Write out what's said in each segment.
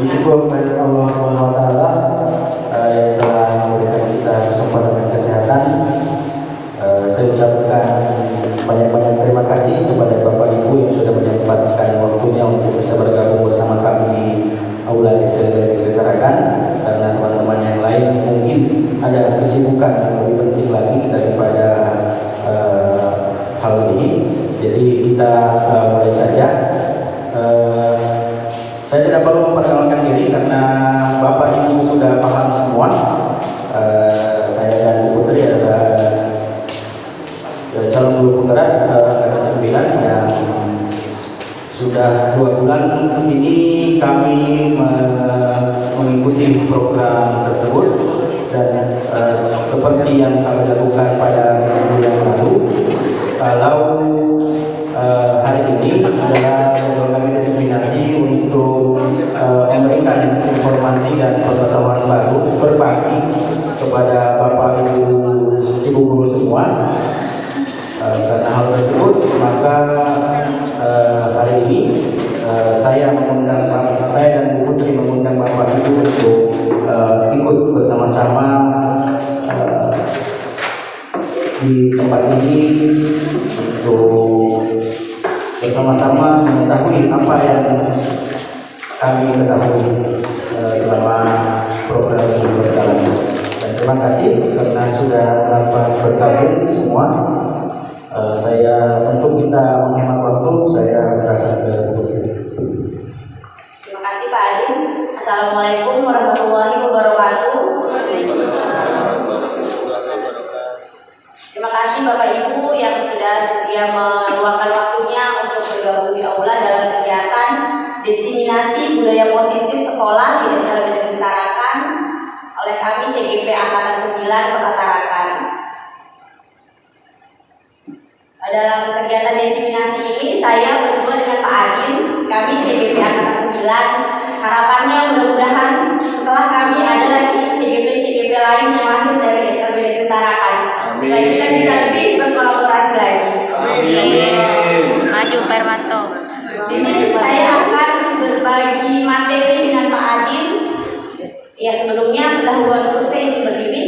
Bersyukur kepada Allah Subhanahu wa taala yang telah memberikan kita kesempatan dan kesehatan. Saya ucapkan banyak-banyak terima kasih kepada Bapak Ibu yang sudah menyempatkan waktunya untuk bisa bergabung bersama kami di Aula SLB Tarakan, karena teman-teman yang lain mungkin ada kesibukan yang lebih penting lagi daripada hal ini. Jadi kita mulai saja. Saya tidak perlu memperkenalkan diri karena Bapak Ibu sudah paham semua. Saya dan Bu Putri adalah calon guru penggerak angkatan 9 yang sudah 2 bulan ini kami mengikuti program tersebut, dan seperti yang kami lakukan pada minggu yang lalu, kalau hari ini adalah kami diseminasi untuk memberikan informasi dan pengetahuan baru, berbagi kepada Bapak Ibu guru semua. Karena hal tersebut, maka hari ini saya dan Bu Putri mengundang Bapak Ibu untuk ikut bersama-sama di tempat ini untuk bersama-sama mengetahui apa yang kami ketahui selama program ini berjalan. Dan terima kasih karena sudah dapat bergabung semua. Untuk kita menghemat waktu, saya serahkan ke Bu Putri. Terima kasih Pak Adin. Assalamualaikum warahmatullahi wabarakatuh. Terima kasih Bapak Ibu yang sudah sedia meluangkan waktunya untuk bergabung di aula dalam kegiatan diseminasi budaya positif sekolah di SLB Negeri Tarakan oleh kami CGP Angkatan 9 Kota Tarakan. Dalam kegiatan diseminasi ini saya berdua dengan Pak Adin, kami CGP Angkatan 9, harapannya mudah-mudahan setelah kami ada lagi CGP lain yang lahir dari SLB Negeri Tarakan, supaya kita bisa lebih berkolaborasi lagi. Amin. Maju Permanto. Di sini saya akan berbagi materi dengan Pak Adin. Ya, sebelumnya pendahuluan dulu saya izin berdiri.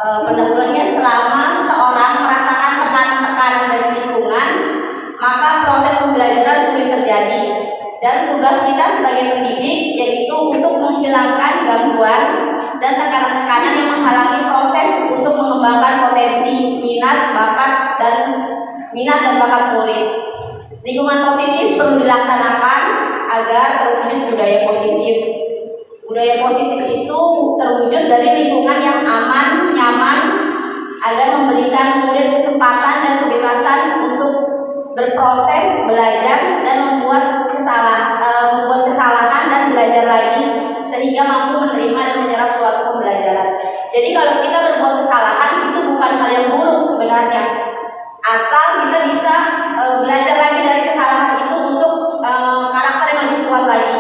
Pendahuluannya, selama seseorang merasakan tekanan-tekanan dari lingkungan, maka proses pembelajaran sulit terjadi. Dan tugas kita sebagai pendidik yaitu untuk menghilangkan gangguan dan tekanan-tekanan yang menghalangi proses untuk mengembangkan potensi, minat, dan bakat murid. Lingkungan positif perlu dilaksanakan agar terwujud budaya positif. Budaya positif itu terwujud dari lingkungan yang aman, nyaman, agar memberikan murid kesempatan dan kebebasan untuk berproses, belajar, dan membuat kesalahan dan belajar lagi, sehingga mampu menerima dan menyerap suatu pembelajaran. Jadi kalau kita berbuat kesalahan itu bukan hal yang buruk sebenarnya, asal kita bisa belajar lagi dari kesalahan itu untuk karakter yang lebih kuat lagi.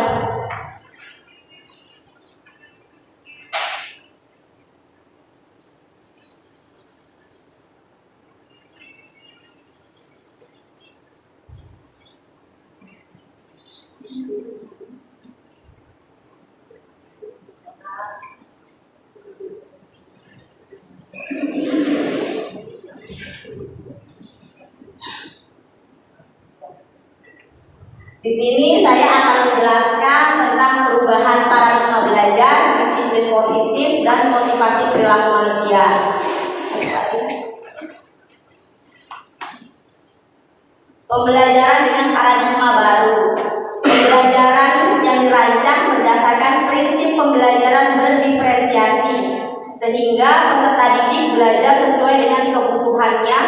Di sini saya akan menjelaskan tentang perubahan paradigma belajar, disiplin positif, dan motivasi perilaku manusia. Pembelajaran dengan paradigma baru. Pembelajaran yang dirancang berdasarkan prinsip pembelajaran berdiferensiasi, sehingga peserta didik belajar sesuai dengan kebutuhannya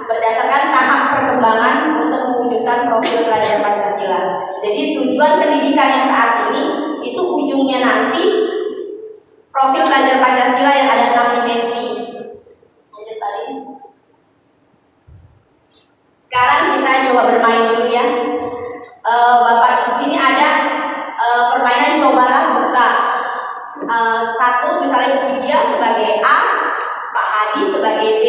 berdasarkan tahap perkembangan untuk mewujudkan profil pelajar Pancasila. Jadi tujuan pendidikan yang saat ini itu ujungnya nanti profil pelajar Pancasila yang ada 6 dimensi. Lanjut tadi. Sekarang kita coba bermain dulu ya. Bapak di sini ada permainan cobalah buka. Satu misalnya Bu Widya sebagai A, Pak Hadi sebagai B.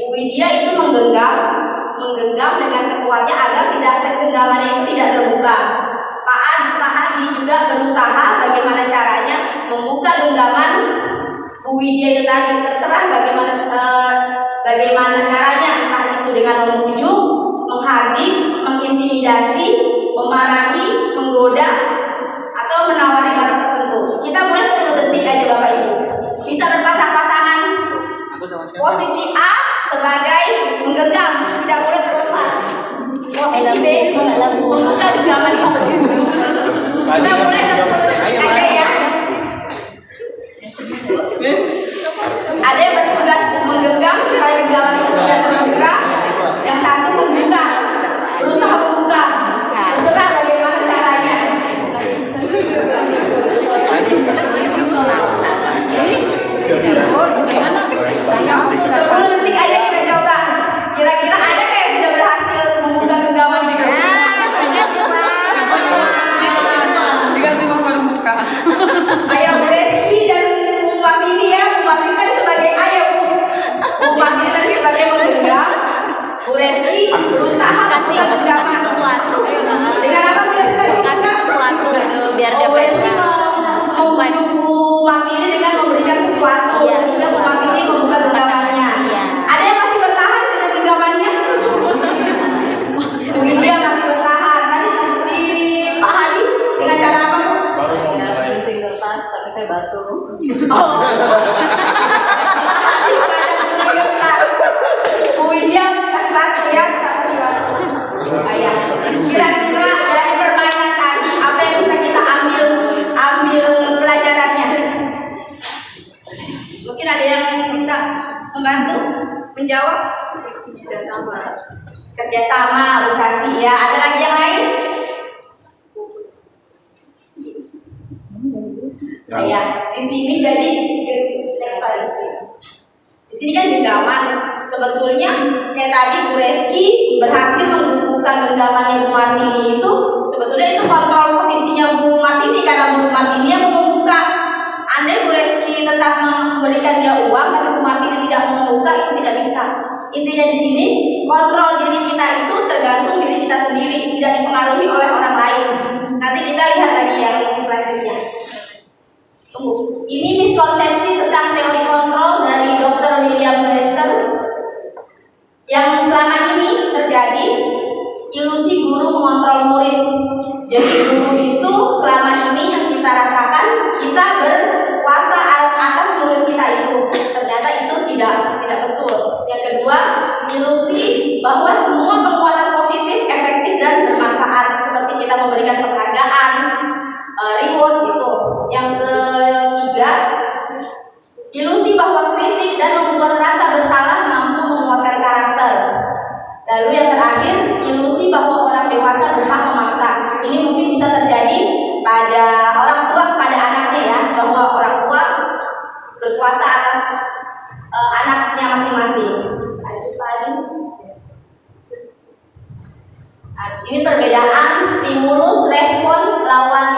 Bu Widya itu menggenggam dengan sekuatnya agar tidak genggamannya itu tidak terbuka. Pak Pak Hadi juga berusaha bagaimana caranya membuka genggaman Bu Widya itu tadi. Terserah bagaimana caranya, entah itu dengan membujuk, menghardik, mengintimidasi, memarahi, menggoda, atau menawari barang tertentu. Kita mulai 10 detik aja Bapak Ibu. Bisa berpasang-pasangan. Posisi A sebagai menggenggam, tidak boleh terlepas. Posisi B membuka genggaman itu. Kita mulai 10 detik aja ya. Ada yang bertugas menggenggam supaya genggaman itu tidak terbuka. Yang satu membuka, berusaha membuka. Terserah bagaimana caranya. 10 detik aja kita coba. Kira-kira ada kayak sudah berhasil membuka genggaman gitu? Dikasih membuka. Ayo Bu Reski dan Bu Martini ya. Bu Martini tadi sebagai ayah, Bu Martini tadi sebagai menggenggam. Bu Reski berusaha Kasih sesuatu. dengan apa Bu Reski tadi? Kasih sesuatu biar dia Bu Reski pegang. membujuk Bu Martini dengan memberikan sesuatu. Iya, Sehingga Bu Martini membuka genggamannya. Iya. Ada yang masih bertahan dengan genggamannya? Bu Widya masih bertahan. Tadi di Pak Hadi dengan cara apa Bu? Tinggal tas, tapi saya batu. Oh. Bu Widya kasih batu ya, kasih batu. Ayah, kira-kira dari permainan tadi apa yang bisa kita ambil pelajarannya? Mungkin ada yang bisa membantu menjawab? Kerjasama, Bu Sasti ya. Ada lagi yang lain? Ya, di sini jadi di sini kan genggaman. Sebetulnya kayak tadi Bu Reski berhasil membuka genggamannya Bu Martini itu. Sebetulnya itu kontrol posisinya Bu Martini karena Bu Martini yang mau membuka. Andai Bu Reski tetap memberikan dia uang tapi Bu Martini tidak mau membuka, itu tidak bisa. Intinya di sini kontrol diri kita itu tergantung diri kita sendiri, tidak dipengaruhi oleh orang lain. Nanti kita lihat lagi yang selanjutnya. Tunggu, ini miskonsepsi tentang teori kontrol dari Dr. William Glasser yang selama ini terjadi, ilusi guru mengontrol murid. Jadi guru itu selama ini yang kita rasakan, kita berkuasa atas murid kita itu. Ternyata itu tidak betul. Yang kedua, ilusi bahwa semua penguatan positif, efektif dan bermanfaat, seperti kita memberikan penghargaan, reward gitu. Yang ketiga, ilusi bahwa kritik dan membuat rasa bersalah mampu menguatkan karakter. Lalu yang terakhir, ilusi bahwa orang dewasa berhak memaksa. Ini mungkin bisa terjadi pada orang tua pada anaknya ya, bahwa orang tua berkuasa atas anaknya masing-masing. Nah, di sini perbedaan stimulus respon lawan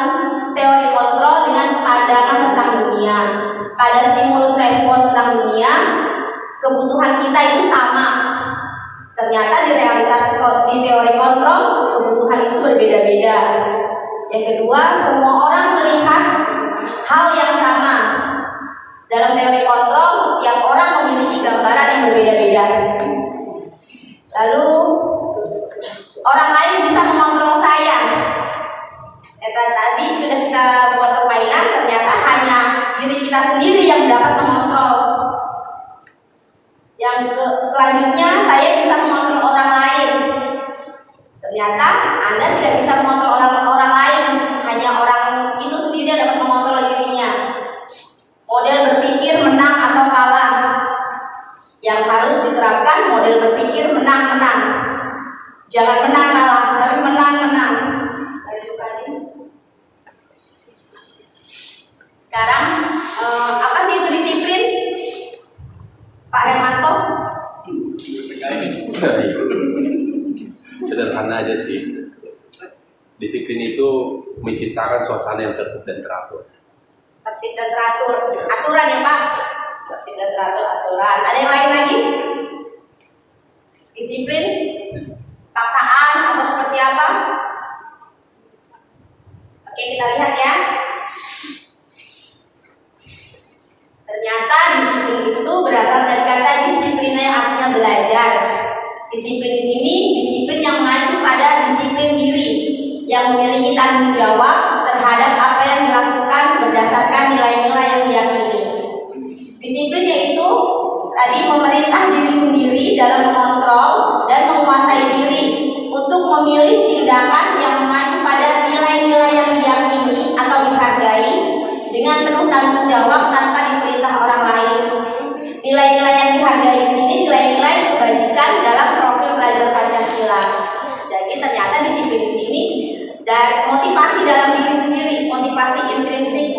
teori kontrol dengan pandangan tentang dunia. Pada stimulus respon tentang dunia, kebutuhan kita itu sama. Ternyata di realitas di teori kontrol, kebutuhan itu berbeda-beda. Yang kedua, semua orang melihat hal yang sama. Dalam teori kontrol, setiap orang memiliki gambaran yang berbeda-beda. Lalu orang lain bisa mengontrol saya. Tadi sudah kita buat permainan, ternyata hanya diri kita sendiri yang dapat mengontrol. Selanjutnya saya bisa mengontrol orang lain. Ternyata Anda tidak bisa mengontrol orang lain, hanya orang itu sendiri yang dapat mengontrol dirinya. Model berpikir menang atau kalah. Yang harus diterapkan model berpikir menang-menang. Jangan menang kalah, tapi menang-menang. Sekarang apa sih itu disiplin? Pak Hermanto? Sederhana aja sih. Disiplin itu menciptakan suasana yang tertib dan teratur. Tertib dan teratur. Aturan ya Pak? Tertib dan teratur, aturan. Ada yang lain lagi? Disiplin? Paksaan atau seperti apa? Oke, kita lihat ya. Ternyata disiplin itu berasal dari kata disiplina yang artinya belajar. Disiplin di sini disiplin yang mengacu pada disiplin diri, yang memiliki tanggung jawab terhadap apa yang dilakukan berdasarkan nilai-nilai yang diyakini. Disiplin yaitu tadi memerintah diri sendiri dalam mengontrol dan menguasai diri untuk memilih tindakan yang mengacu pada nilai-nilai yang diyakini atau dihargai dengan penuh tanggung jawab tanpa diperintah orang lain. Nilai-nilai yang dihargai di sini nilai-nilai kebajikan dalam profil pelajar Pancasila. Jadi ternyata disiplin di sini dan motivasi dalam diri sendiri, motivasi intrinsik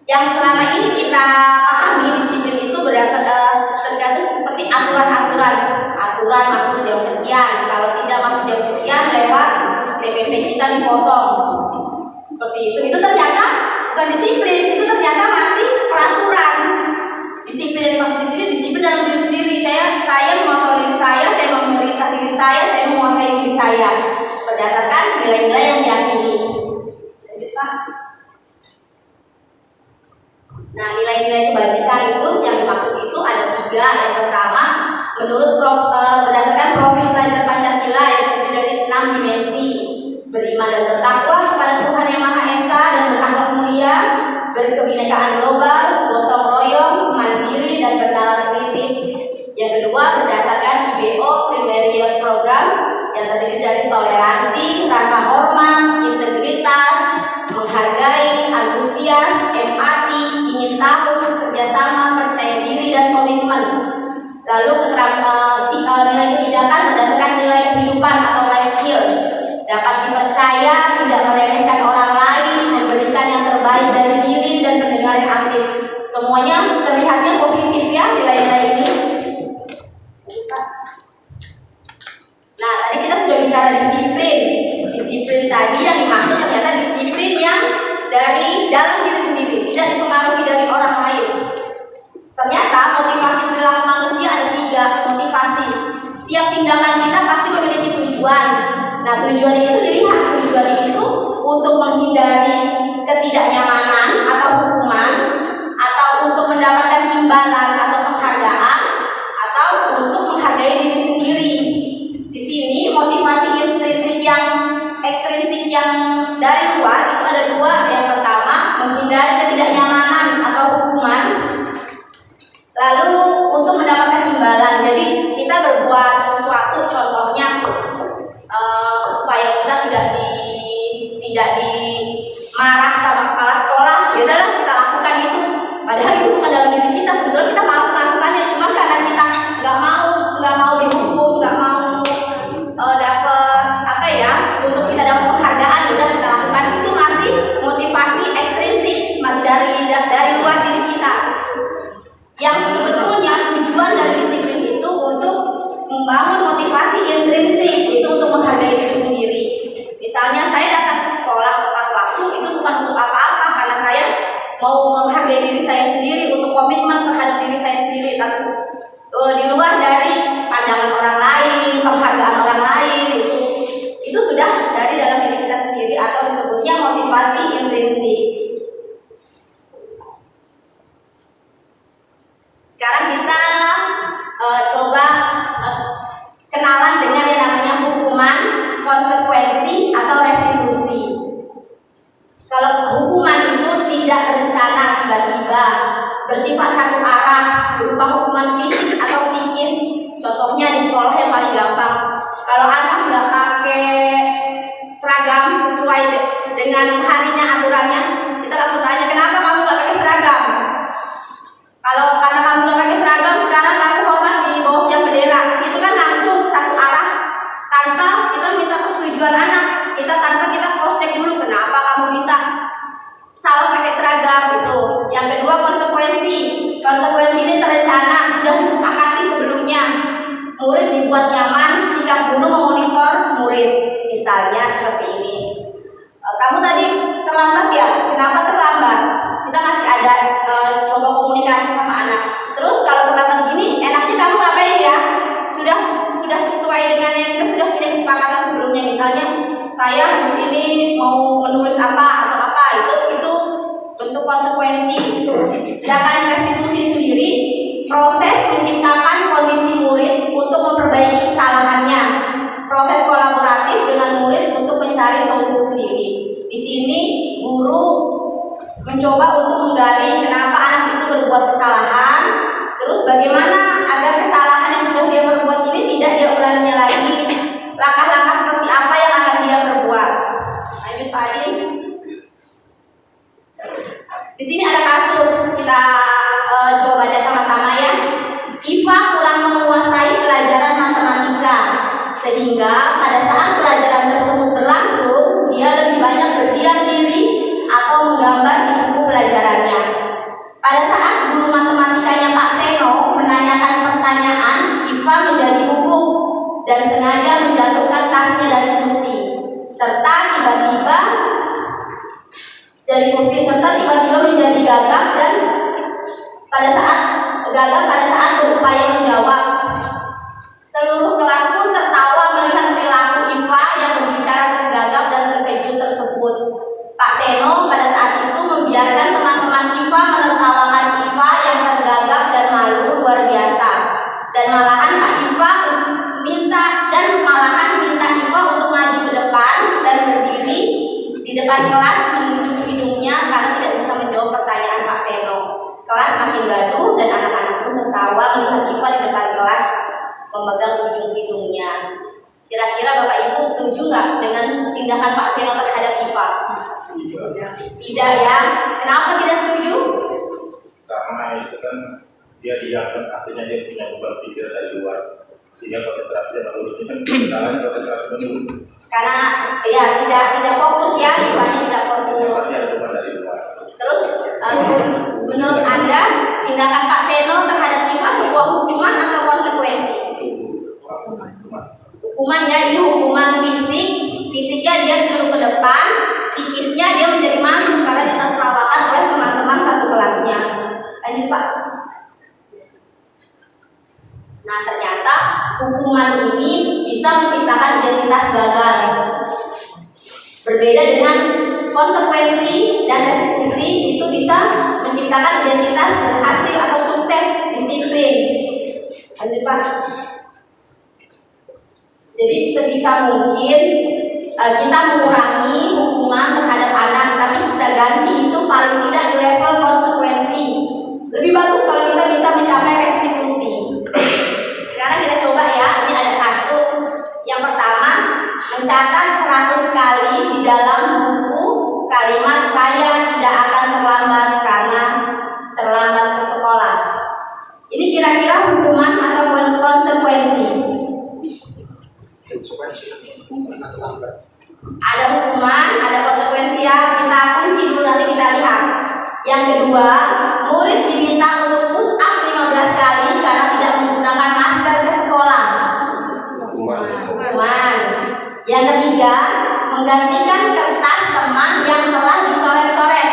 yang selama ini kita pahami. Disiplin itu tergantung seperti aturan masuk jam sekian, kalau tidak masuk jam sekian lewat TPP kita dipotong, seperti itu ternyata bukan disiplin, itu ternyata masih peraturan. Disiplin yang dimaksud di sini disiplin dalam diri sendiri. Saya mengontrol diri saya memerintah diri saya menguasai diri saya berdasarkan nilai-nilai yang diyakini. Lanjut, Pak. Nah, nilai-nilai kebajikan itu yang dimaksud itu ada 3. Yang pertama, menurut berdasarkan profil pelajar Pancasila yang terdiri dari 6 dimensi: beriman dan bertakwa kepada Tuhan Yang Maha Esa dan berakhlak mulia, berkebinekaan global, gotong royong, mandiri dan bernalar kritis. Yang kedua, berdasarkan IBO Primary Youth Program yang terdiri dari toleransi, rasa hormat, integritas, menghargai, antusias, empati, ingin tahu, kerjasama, percaya diri dan komitmen. Lalu nilai kebijakan berdasarkan nilai kehidupan atau life skill, dapat dipercaya, tidak meremehkan orang lain, memberikan yang terbaik dari diri dan pendengar yang aktif. Semuanya terlihatnya positif ya nilai-nilai ini. Nah, tadi kita sudah bicara disiplin. Disiplin tadi yang dimaksud ternyata disiplin yang dari dalam diri sendiri, tidak dipengaruhi dari orang lain. Ternyata motivasi perilaku manusia ada 3 motivasi. Setiap tindakan kita pasti memiliki tujuan. Nah, tujuan itu dilihat. Tujuan itu untuk menghindari ketidaknyamanan atau hukuman, atau untuk mendapatkan imbalan atau penghargaan, atau untuk menghargai diri sendiri. Di sini motivasi ekstrinsik yang dari luar itu ada 2. Yang pertama, menghindari ketidaknyamanan atau hukuman. Lalu untuk mendapatkan imbalan. Jadi kita berbuat sesuatu, contohnya supaya kita tidak dimarah sama kepala sekolah, ya udahlah kita lakukan itu. Padahal itu bukan dalam diri kita, sebetulnya kita malas melakukannya, cuma karena kita nggak mau dihukum, nggak mau dapat untuk kita dapat penghargaan, udah kita lakukan. Itu masih motivasi ekstrinsik, masih dari luar diri kita. Yang sebetulnya tujuan dari disiplin itu untuk membangun motivasi intrinsik, itu untuk menghargai diri sendiri. Misalnya saya datang ke sekolah tepat waktu, itu bukan untuk apa-apa, karena saya mau menghargai diri saya sendiri, untuk komitmen terhadap diri saya sendiri, tapi di luar dari pandangan orang lain, penghargaan orang lain, itu sudah dari dalam diri kita sendiri, atau disebutnya motivasi intrinsik. Sekarang kita coba kenalan dengan yang namanya hukuman, konsekuensi, atau restitusi. Kalau hukuman itu tidak berencana, tiba-tiba, bersifat satu arah, berupa hukuman fisik atau psikis. Contohnya di sekolah yang paling gampang, kalau anak nggak pakai seragam sesuai dengan harinya aturannya, kita langsung tanya, kenapa kamu nggak pakai seragam? Kalau karena kamu nggak pakai seragam, sekarang kamu hormat di bawah tiang bendera. Itu kan langsung satu arah, tanpa kita minta persetujuan anak, tanpa kita cross check dulu kenapa kamu bisa salah pakai seragam itu. Yang kedua, konsekuensi. Konsekuensi ini terencana, sudah disepakati sebelumnya. Murid dibuat nyaman, sikap guru memonitor murid. Misalnya seperti ini. Kamu tadi terlambat ya? Kenapa terlambat? Kita masih ada coba komunikasi sama anak. Terus kalau terlambat gini, enaknya kamu ngapain ya? Sudah sesuai dengan yang kita sudah punya kesepakatan sebelumnya. Misalnya saya habis ini mau menulis apa atau apa itu bentuk konsekuensi. Sedangkan restitusi sendiri proses menciptakan kondisi murid untuk memperbaiki kesalahannya, proses kolaboratif dengan murid untuk mencari solusi sendiri. Di sini guru mencoba untuk menggali kenapa anak itu berbuat kesalahan, terus bagaimana agar kesalahan yang sudah dia perbuat ini tidak dia ulanginya lagi, langkah-langkah seperti apa yang akan dia perbuat. Lanjut Pak Adi. Di sini ada kasus, kita coba baca sama-sama ya. Iva kurang menguasai pelajaran matematika, sehingga pada saat pelajaran tersebut berlangsung, dia lebih banyak berdiam diri atau menggambar di buku pelajarannya. Pada saat guru matematikanya Pak Seno menanyakan pertanyaan, Iva menjadi gugup dan sengaja menjatuhkan tasnya dari kursi, serta tiba-tiba menjadi gagap dan pada saat berupaya menjawab. Seluruh kelas pun tertawa melihat perilaku Iva yang berbicara tergagap dan terkejut tersebut. Pak Seno pada saat itu membiarkan teman-teman Iva menertawakan Iva yang tergagap dan malu luar biasa. Dan malahan minta Iva untuk maju ke depan dan berdiri di depan kelas menunjuk hidungnya karena tidak bisa menjawab pertanyaan Pak Seno. Kelas makin gaduh dan anak-anak pun tertawa melihat Iva di depan kelas memegang ujung hidungnya. Kira-kira Bapak Ibu setuju nggak dengan tindakan Pak Seno terhadap Iva? Tidak ya. Kenapa tidak setuju? Karena itu kan dia diamkan, artinya dia punya beban pikir dari luar, sehingga konsentrasi dan menurut kan kesalahan konsentrasi menurut. Karena ya tidak fokus ya, Ivanya tidak fokus. Pasti ada beban dari luar. Terus menurut Anda tindakan Pak Seno terhadap Iva sebuah hukuman atau konsekuensi? Hukuman ya, ini hukuman fisik. Fisiknya dia disuruh ke depan, psikisnya dia menjadi malu karena ditertawakan oleh teman-teman satu kelasnya. Lanjut Pak. Nah ternyata hukuman ini bisa menciptakan identitas gagal. Berbeda dengan konsekuensi dan restitusi, itu bisa menciptakan identitas berhasil atau sukses, disiplin. Lanjut Pak. Jadi sebisa mungkin kita mengurangi hukuman terhadap anak, tapi kita ganti itu paling tidak di level konsekuensi. Lebih bagus kalau kita bisa mencapai restitusi. Sekarang kita coba ya, ini ada kasus. Yang pertama, mencatat 100 kali di dalam buku kalimat saya tidak akan terlambat karena terlambat ke sekolah. Ini kira-kira hukuman atau konsekuensi? Ada hukuman, ada konsekuensi ya. Kita kunci dulu, nanti kita lihat. Yang kedua, murid diminta untuk push up 15 kali karena tidak menggunakan masker ke sekolah. Hukuman. Yang ketiga, menggantikan kertas teman yang telah dicoret-coret.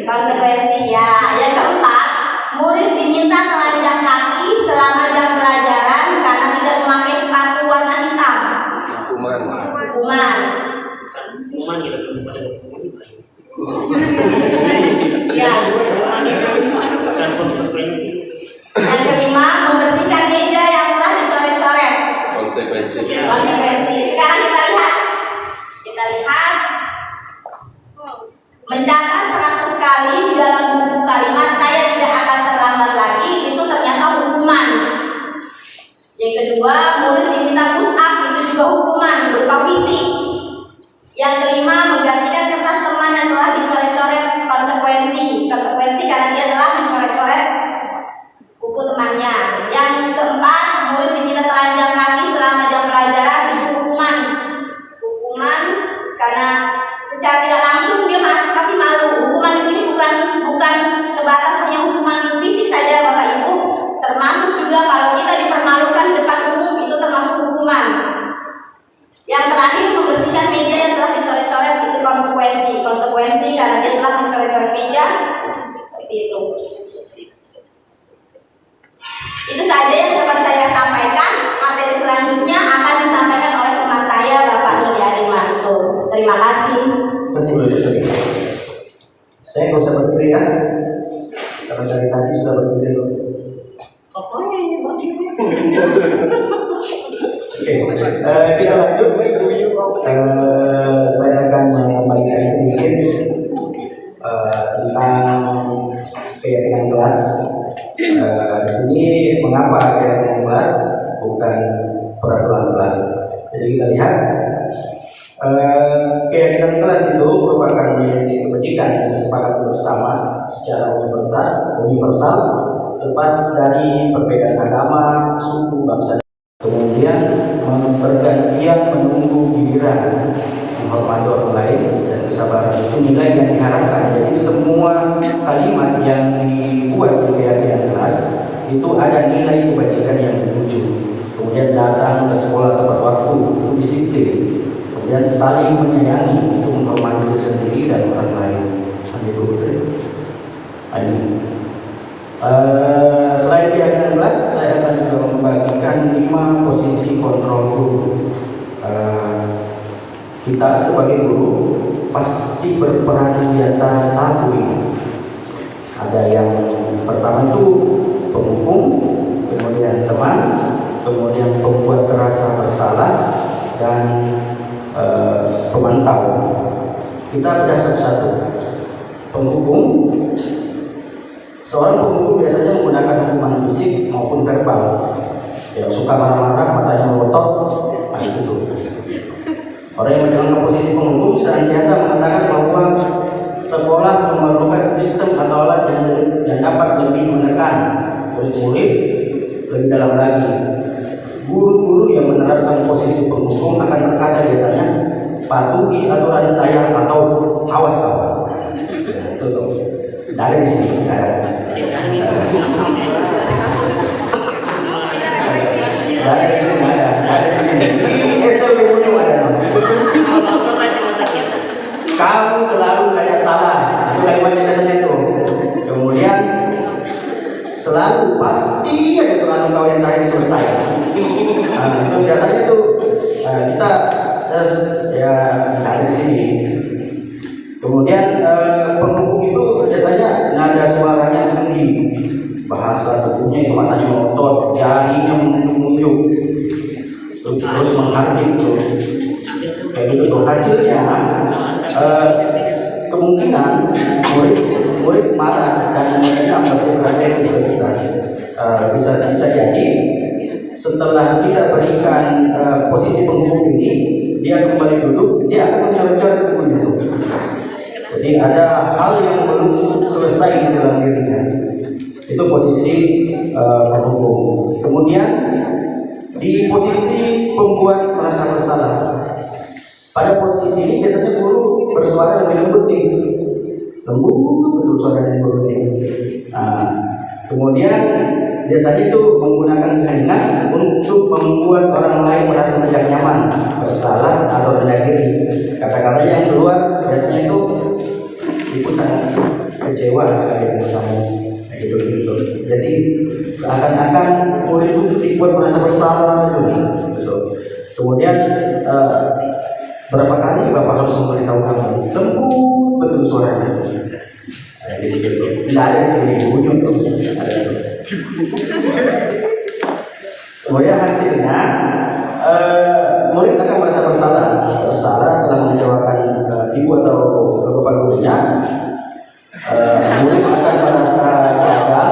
Konsekuensi ya. Yang keempat, murid diminta telanjang kaki selama jam pelajaran karena tidak memakai sepatu warna hitam. Hukuman. Ya. Yang kelima, membersihkan meja yang telah dicoret-coret. Konsekuensi. Sekarang kita lihat mencatat 100 kali di dalam buku kalimat saya tidak akan terlambat lagi, itu ternyata hukuman. Yang kedua, murid diminta push up, itu juga hukuman berupa fisik. Yang kelima, menggantikan kertas teman yang telah dicoret-coret, konsekuensi karena dia telah mencoret-coret buku temannya. Yang keempat, murid diminta telanjang kaki selama jam pelajaran, itu hukuman karena secara tidak langsung dia pasti malu. Hukuman di sini bukan sebatas hanya hukuman fisik saja Bapak Ibu, termasuk juga kalau kita dipermalukan depan umum, itu termasuk hukuman. Yang terakhir, membersihkan meja yang telah dicoret-coret, itu konsekuensi karena dia telah mencoret-coret meja, seperti itu. Itu saja yang dapat saya sampaikan. Materi selanjutnya akan disampaikan oleh teman saya Bapak Nuliadi Mansur. Terima kasih. berdiri ya. Kalau dari tadi sudah berdiri loh. Oke, kita lanjut. Saya akan menyampaikan sedikit tentang keyakinan kelas. Di sini mengapa keyakinan kelas bukan peraturan kelas. Jadi kita lihat keyakinan kelas itu merupakan nilai kebajikan yang disepakati bersama secara universal, lepas dari perbedaan agama, suku, bangsa. Kemudian bergantian menunggu giliran, menghormati orang lain dan kesabaran itu nilai yang diharapkan. Jadi semua kalimat yang dibuat di keyakinan kelas itu ada nilai kebajikan yang dituju. Kemudian datang ke sekolah tepat waktu itu disiplin. Kemudian saling menyayangi itu menghormati diri sendiri dan orang lain. Selain keyakinan kelas, saya akan juga membagikan 5 posisi kontrol guru. Kita sebagai guru pasti berperan di antara satu ini. Ada yang pertama itu penghukum, kemudian teman, kemudian pembuat terasa bersalah, dan pemantau. Kita bedah satu-satu. Penghukum, seorang penghukum biasanya menggunakan hukuman fisik maupun verbal. Yang suka marah-marah, matanya melotot, nah itu tuh. Orang yang menjalankan posisi penghukum senantiasa mengatakan bahwa sekolah memerlukan sistem atau alat yang dapat lebih menekan murid-murid lebih dalam lagi. Guru-guru yang menerapkan posisi penghukum akan berkata biasanya, patuhi aturan saya atau awas kawan. Itu tuh. Dari sini ada. Dari sini ada. Dari sini. SOP punya ada. Kamu selalu saya salah. Itu kalimatnya biasanya itu. Kemudian selalu pasti ada selalu kau yang terakhir selesai. Itu biasanya itu kita ya misalnya di sini. Kemudian penghukum itu biasanya nada suaranya tinggi, bahasa tubuhnya itu matanya melotot, jarinya menunjuk, terus menghardik tuh. Kayak gitu. Hasilnya kemungkinan murid marah dan mereka berekspresi ke kita. Bisa jadi setelah kita berikan posisi penghukum ini, dia kembali duduk, dia akan mencoret-coret buku itu. Jadi ada hal yang belum selesai di dalam dirinya. Itu posisi penghukum. Kemudian di posisi pembuat merasa bersalah. Pada posisi ini biasanya guru bersuara lebih lembut nih. Lembut betul suaranya guru ini. Kemudian biasanya itu menggunakan keringat untuk membuat orang lain merasa tidak nyaman, bersalah atau rendah diri. Kata-kata yang keluar biasanya itu sangat kecewa sekali dengan kamu, gitu. Jadi seakan-akan murid itu dibuat merasa bersalah gitu. Kemudian berapa kali bapak harus memberitahu kamu, lembut betul suaranya. Gitu. Tidak ada istilah bunyi tuh. Kemudian hasilnya murid akan merasa bersalah telah mengecewakan ibu atau bapak gurunya. Murid akan merasa gagal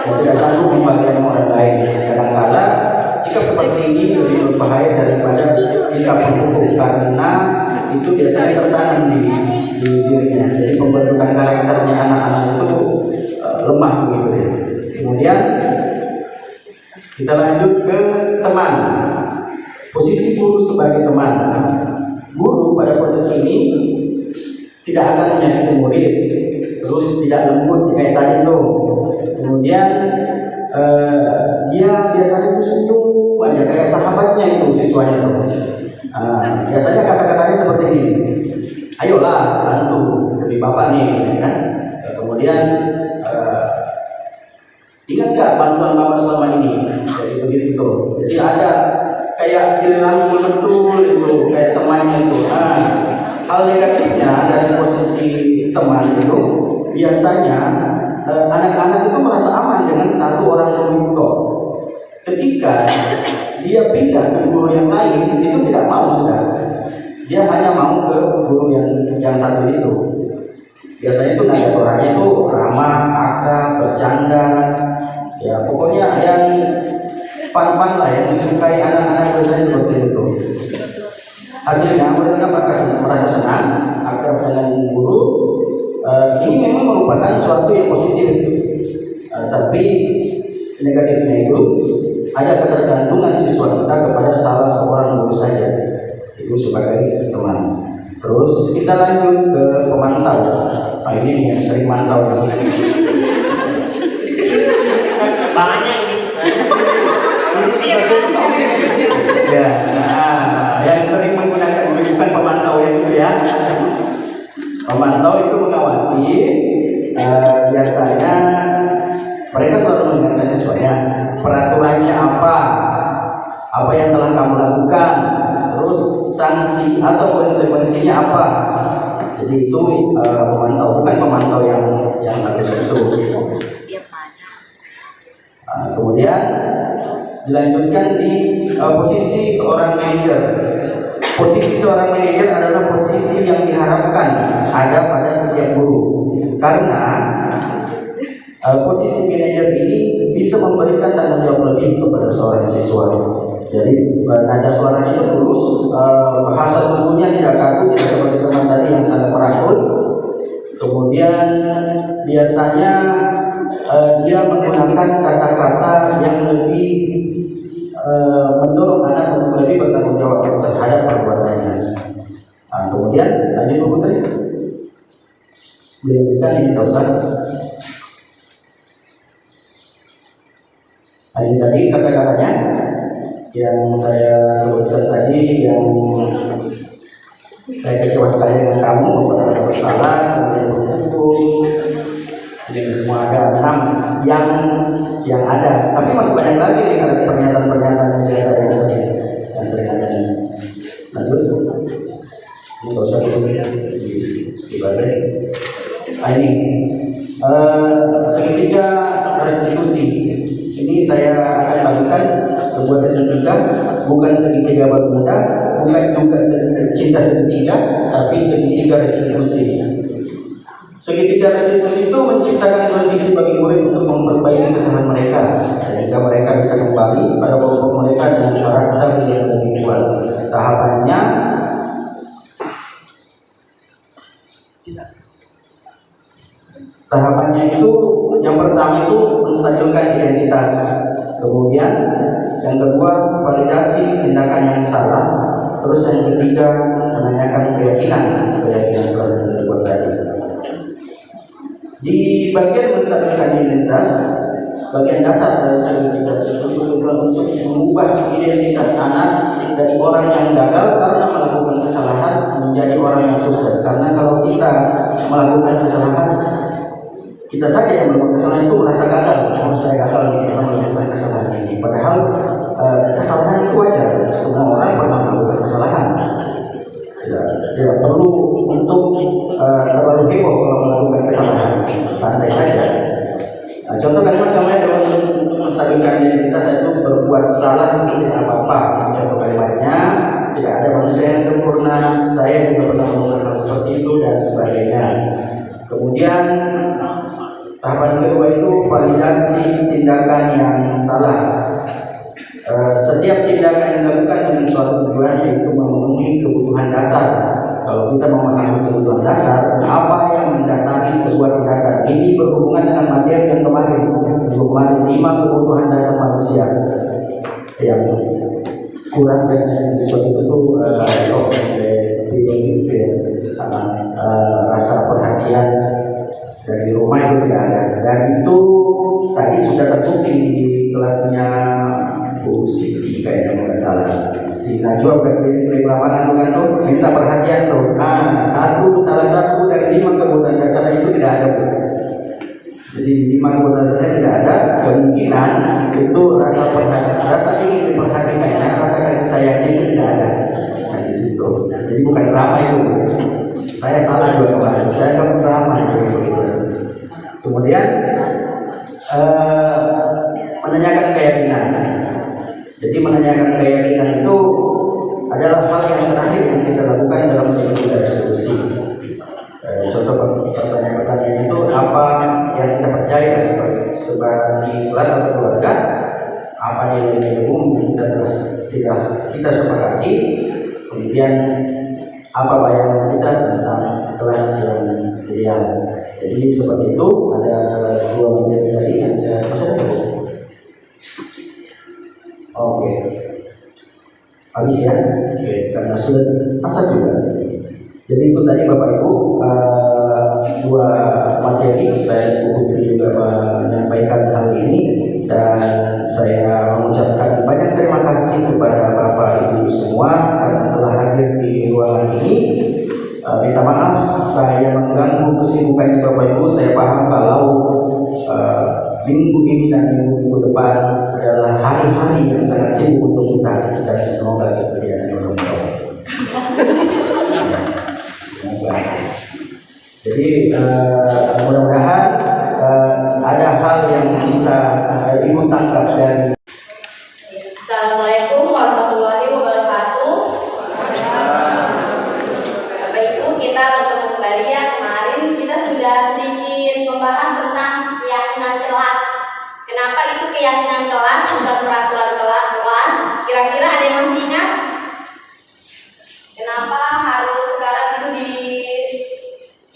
dan tidak sanggup membahagiakan orang lain. Kadang-kadang sikap seperti ini lebih berbahaya daripada sikap penghukum karena itu biasanya tertanam di dirinya. Jadi pembentukan karakternya anak-anak itu lemah begitu ya. Kemudian kita lanjut ke teman. Posisi guru sebagai teman. Guru pada posisi ini tidak akan menyakiti murid, terus tidak lembut kayak tadi tuh. Kemudian dia biasanya itu senyum aja kayak sahabatnya itu siswanya tuh. Biasanya kata-katanya seperti ini. Ayolah bantu lebih bapak nih, kan? Kemudian ingat gak bantuan bapak selama ini? Kayak begitu tuh. Jadi ada kayak dirangkul betul itu kayak temannya itu. hal negatifnya dari posisi teman itu biasanya anak-anak itu merasa aman dengan satu orang guru itu. Ketika dia pindah ke guru yang lain itu tidak mau sudah. Dia hanya mau ke guru yang satu itu. Biasanya itu nada suaranya itu ramah, akrab, bercanda, ya pokoknya yang fun-fun lah, yang disukai anak-anak biasanya seperti itu. Hasilnya mereka merasa senang, akrab dengan guru. Ini memang merupakan suatu yang positif, tapi negatifnya itu ada ketergantungan siswa kita kepada salah seorang guru saja, itu sebagai teman. Terus kita lanjut ke pemantau. Nah, ini yang sering mantau. Ya, yang sering menggunakan bukan pemantau yang itu ya. Pemantau itu mengawasi, biasanya mereka selalu mengingatkan siswanya, peraturannya apa yang telah kamu lakukan, terus sanksi atau konsekuensinya apa. Jadi itu pemantau, bukan pemantau yang satu itu. Kemudian dilanjutkan di posisi seorang manajer. Posisi seorang manajer adalah posisi yang diharapkan ada pada setiap guru, karena posisi manajer ini bisa memberikan tanggung jawab lebih kepada seorang siswa. Jadi nada suaranya itu tulus, bahasa tubuhnya tidak kaku, tidak seperti teman tadi yang sangat merangkul. Kemudian biasanya dia menggunakan kata-kata yang lebih mendorong anak untuk lebih bertanggung jawab terhadap perbuatannya. Nah, kemudian lanjut Bu Putri, dilanjutkan ini dosen. Ini tadi kata-katanya yang saya sebutkan tadi, yang saya kecewa sekali dengan kamu, membuat rasa bersalah, kemudian berhukum. Jadi semua ada 6 yang ada, tapi masih banyak lagi nih kalau pernyataan-pernyataan yang sering ada nih. Lanjut, ini nggak usah dulu di badai. Nah ini segitiga restitusi. Ini saya akan bagikan sebuah segitiga, bukan segitiga bermuda, bukan juga cinta segitiga, tapi segitiga restitusi. Segitiga restitusi itu menciptakan kondisi bagi murid untuk memperbaiki kesalahan mereka, sehingga mereka bisa kembali pada pokok mereka dengan karakter yang lebih kuat. Tahapannya itu yang pertama itu menstabilkan identitas, kemudian yang kedua validasi tindakan yang salah, terus yang ketiga menanyakan keyakinan perasaan yang dibuat tadi. Di bagian menstabilkan identitas, bagian dasar dari segitiga itu untuk mengubah identitas anak dari orang yang gagal karena melakukan kesalahan menjadi orang yang sukses. Karena kalau kita melakukan kesalahan, kita saja yang melakukan kesalahan itu merasa gagal. Saya gagal karena melakukan kesalahan ini. Padahal kesalahan itu wajar. Semua orang pernah melakukan kesalahan. Tidak perlu untuk terlalu heboh kalau melakukan kesalahan, santai saja. Nah, contoh kalimat-kalimat dalam menstabilkan identitas itu berbuat salah itu tidak apa-apa. Contoh kalimatnya, tidak ada manusia yang sempurna, saya juga pernah melakukan hal seperti itu dan sebagainya. Kemudian tahapan kedua itu validasi tindakan yang salah. Setiap tindakan yang dilakukan dengan suatu tujuan yaitu memenuhi kebutuhan dasar. Kalau kita memahami kebutuhan dasar, apa yang mendasari sebuah tindakan ini berhubungan dengan materi yang kemarin 5 kebutuhan dasar manusia. Yang kurang biasanya sesuatu itu rasa perhatian dari rumah itu tidak ada. Dan itu tadi sudah terbukti di kelasnya Bu Siti kayaknya nggak salah. Si Najwa berdiri di lapangan bukan tuh minta perhatian tuh. Nah, salah satu dari 5 kebutuhan dasar itu tidak ada. Jadi 5 kebutuhan dasar tidak ada. Kemungkinan itu rasa perhatian, rasa ingin diperhatikan, rasa kasih sayang itu tidak ada. Nah, di situ. Jadi bukan drama itu. saya salah juga kemarin, saya kan drama itu. Kemudian menanyakan keyakinan. Jadi menanyakan keyakinan itu adalah hal yang terakhir yang kita lakukan dalam sebuah diskusi. Contoh pertanyaan-pertanyaan itu apa yang kita percaya sebagai kelas atau keluarga, apa nilai-nilai umum yang kita sepakati, kemudian apa bayangan kita tentang kelas yang ideal. Jadi seperti itu, ada dua materi tadi yang saya masuk. Oke. Habis ya? Oke. Karena sudah asal juga. Jadi itu tadi Bapak Ibu dua materi saya juga menyampaikan hal ini, dan saya mengucapkan banyak terima kasih kepada Bapak Ibu semua karena telah hadir di ruangan ini. Minta maaf saya mengganggu kesibukan Bapak Ibu. Saya paham kalau minggu ini dan minggu depan adalah hari-hari yang sangat sibuk untuk kita, dan semoga itu tidak berlalu. Jadi mudah-mudahan ada hal yang bisa Ibu tangkap dari. Assalamualaikum warahmatullahi wabarakatuh. Bapak Ibu, kita bertemu kembali ya. Kemarin kita sudah sedikit membahas tentang keyakinan kelas. Kenapa itu keyakinan kelas bukan peraturan kelas? Kira-kira ada yang masih ingat? Kenapa harus sekarang itu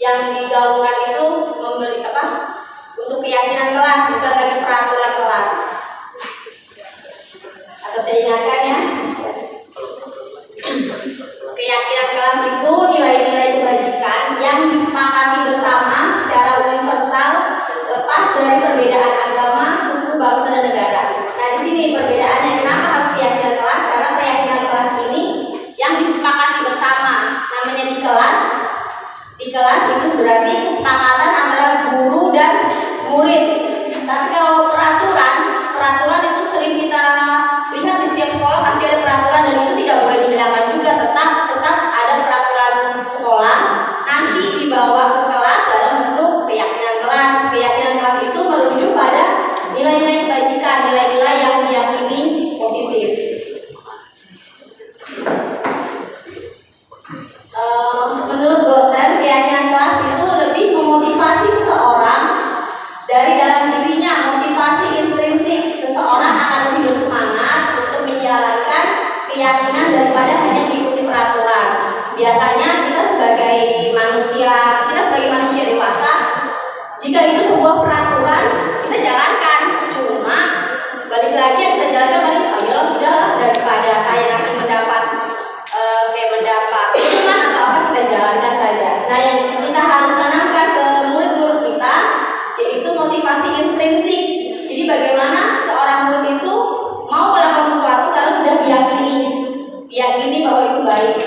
yang digaungkan itu memberi apa? Untuk keyakinan kelas, bukan lagi peraturan kelas. Atau saya ingatkan ya, keyakinan kelas itu nilai-nilai kebajikan yang disepakati bersama secara universal, lepas dari perbedaan agama, suku, bangsa, dan negara. Nah, di sini perbedaannya kenapa harus keyakinan kelas? Karena keyakinan kelas ini yang disepakati bersama, namanya di kelas. Di kelas itu berarti kesepakatan antara guru dan murid. Tapi kalau peraturan itu sering kita lihat di setiap sekolah pasti ada peraturan, dan itu tidak boleh dihilangkan juga. Tetap ada peraturan sekolah, nanti dibawa ke kelas dalam bentuk keyakinan kelas. Keyakinan kelas itu merujuk pada nilai-nilai kebajikan, nilai-nilai yang diyakini positif. Menurut dosen, keyakinan kelas itu lebih memotivasi seseorang dari dalam dirinya. Motivasi intrinsik, seseorang akan lebih bersemangat untuk menjalankan keyakinan daripada hanya mengikuti peraturan. Biasanya kita sebagai manusia dewasa, jika itu sebuah peraturan kita jalankan, cuma balik lagi yang kita jalankan ya sudahlah, daripada saya nanti mendapat hukuman atau apa, kita jalankan saja. Nah, yang kita harus tanamkan ke murid-murid kita yaitu motivasi intrinsik. Jadi bagaimana seorang murid itu mau melakukan sesuatu karena sudah diyakini bahwa itu baik.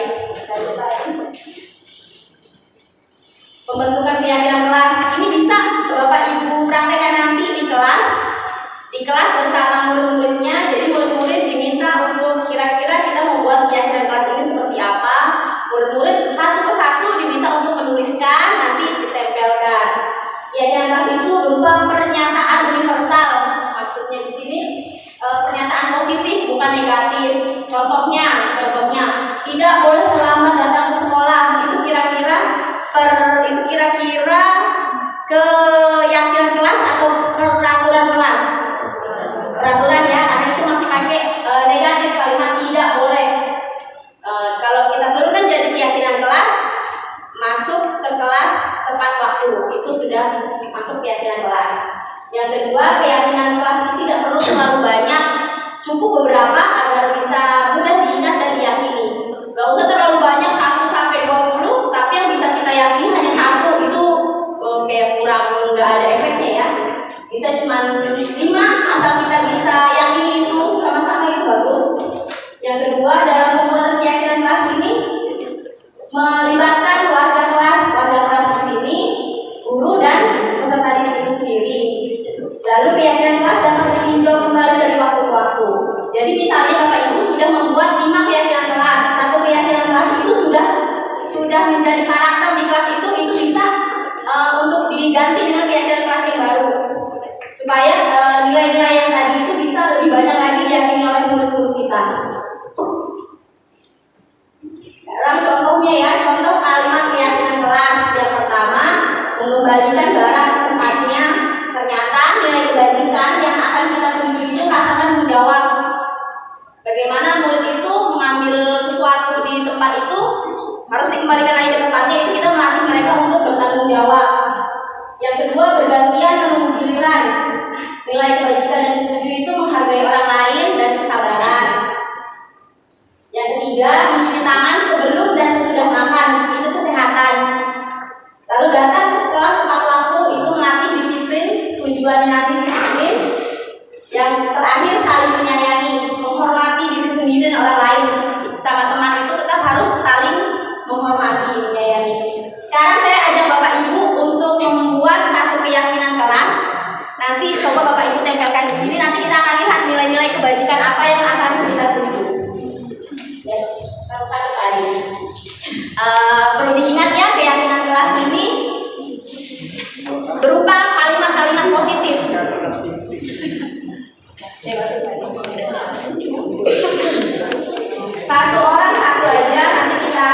Pembentukan keyakinan kelas ini bisa Bapak Ibu praktekkan nanti di kelas bersama murid-muridnya. Jadi murid-murid diminta untuk kira-kira kita membuat keyakinan kelas ini seperti apa. Murid-murid satu persatu diminta untuk menuliskan, nanti ditempelkan. Keyakinan kelas itu berupa pernyataan universal. Maksudnya di sini pernyataan positif bukan negatif. Contohnya tidak boleh terlambat datang ke sekolah. Itu kira-kira keyakinan kelas atau peraturan kelas? Peraturan ya, karena itu masih pakai negatif, kalimat tidak boleh. Kalau kita turunkan jadi keyakinan kelas, masuk ke kelas tepat waktu, itu sudah masuk keyakinan kelas. Yang kedua, keyakinan kelas itu tidak perlu terlalu banyak, cukup beberapa agar bisa mudah diingat dan diyakini. Gak usah terlalu banyak, 1 sampai 20, tapi yang bisa kita yakini hanya 1, itu kayak kurang, nggak ada efeknya ya. Bisa cuma 5, asal kita bisa yakini itu sama-sama, itu bagus. Yang kedua, dalam pembuatan keyakinan kelas ini melibatkan warga kelas di sini, guru dan peserta didik itu sendiri. Lalu keyakinan kelas dapat ditinjau kembali dari waktu ke waktu. Jadi misalnya Bapak Ibu sudah membuat 5 keyakinan kelas, 1 keyakinan kelas mengembalikan barang ke tempatnya. Ternyata nilai kebajikan yang akan kita tuju itu rasa tanggung jawab. Bagaimana murid itu mengambil sesuatu di tempat itu harus dikembalikan lagi ke tempatnya, itu kita melatih mereka untuk bertanggung jawab. Yang kedua, bergantian menunggu giliran. Nilai kebajikan yang dituju itu menghargai orang lain dan kesabaran. Yang ketiga, mencuci tangan sebelum dan sesudah makan, itu kesehatan. Lalu datang ke sekolah tepat waktu, itu melatih disiplin, tujuannya nanti disiplin. Yang terakhir, saling menyayangi, menghormati diri sendiri dan orang lain. Sama teman itu tetap harus saling menghormati, menyayangi. Sekarang saya ajak Bapak Ibu untuk membuat satu keyakinan kelas. Nanti coba Bapak Ibu tempelkan di sini. Nanti kita akan lihat nilai-nilai kebajikan apa yang akan kita tuju. Ya, satu-satu tadi. Perlu diingat ya, keyakinan kelas ini berupa kalimat-kalimat positif. Satu orang satu aja, nanti kita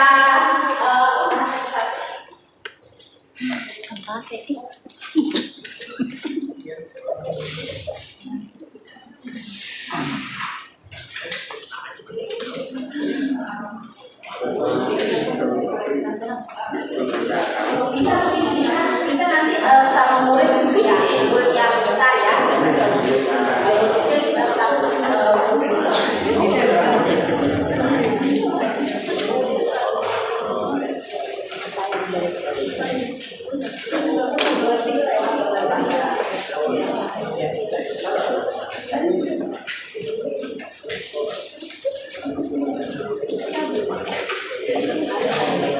kita nanti sama murid yang besar ya.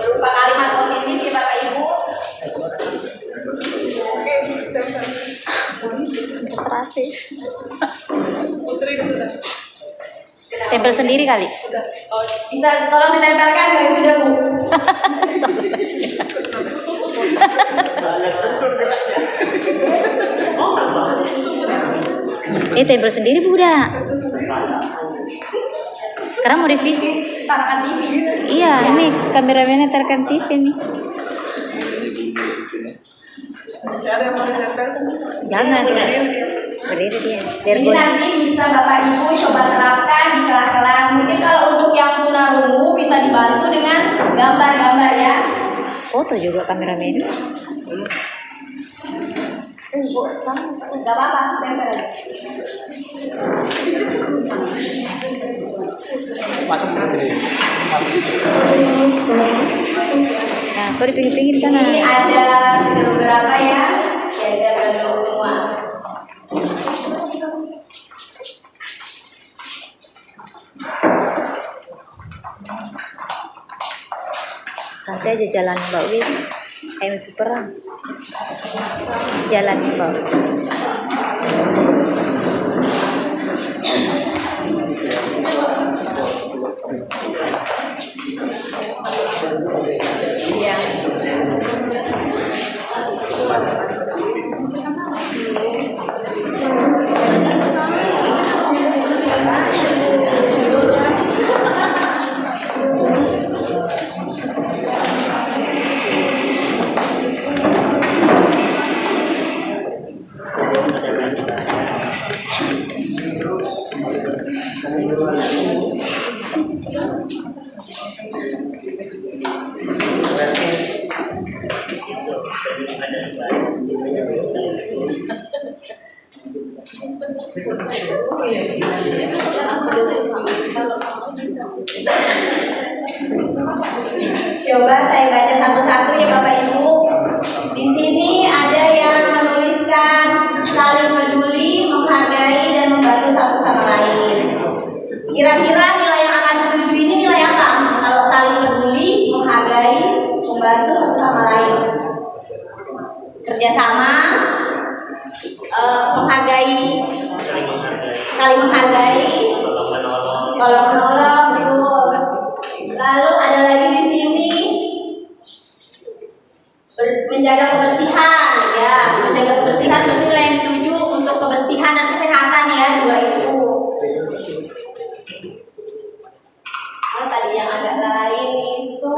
Berupa kalimat positif ya Bapak Ibu. Serasi. Tempel sendiri kali. Bisa tolong ditempelkan kalau sudah Bu. Tempel sendiri Bu udah. Sekarang mau review. Tarakan TV. Iya, ini kameramennya terkan TV nih. Ada yang mau ditempel? Jangan. Berdiri dia. Biar Ini gue. nanti bisa Bapak Ibu coba terapkan di kelas-kelas. Mungkin kalau untuk yang tunarungu bisa dibantu dengan gambar-gambar ya. Foto juga kameramen. Gak apa-apa, tempel. Nah, kau di pinggir-pinggir sana. Ini ada beberapa ya. Ya, ada semua. Santai aja jalan Mbak Wi. Kayak mimpi perang. Jalan Mbak. Iya. Coba saya baca satu-satu ya Bapak Ibu. Di sini ada yang menuliskan saling peduli, menghargai dan membantu satu sama lain. Kira-kira nilai yang akan dituju ini nilai apa? Kalau saling peduli, menghargai, membantu satu sama lain. Kerjasama, menghargai, saling menghargai, tolong menolong, betul. Lalu ada lagi di sini menjaga kebersihan, ya. Menjaga kebersihan berarti nilai yang dituju untuk kebersihan dan kesehatan ya, dua itu. Oh, tadi yang agak lain itu.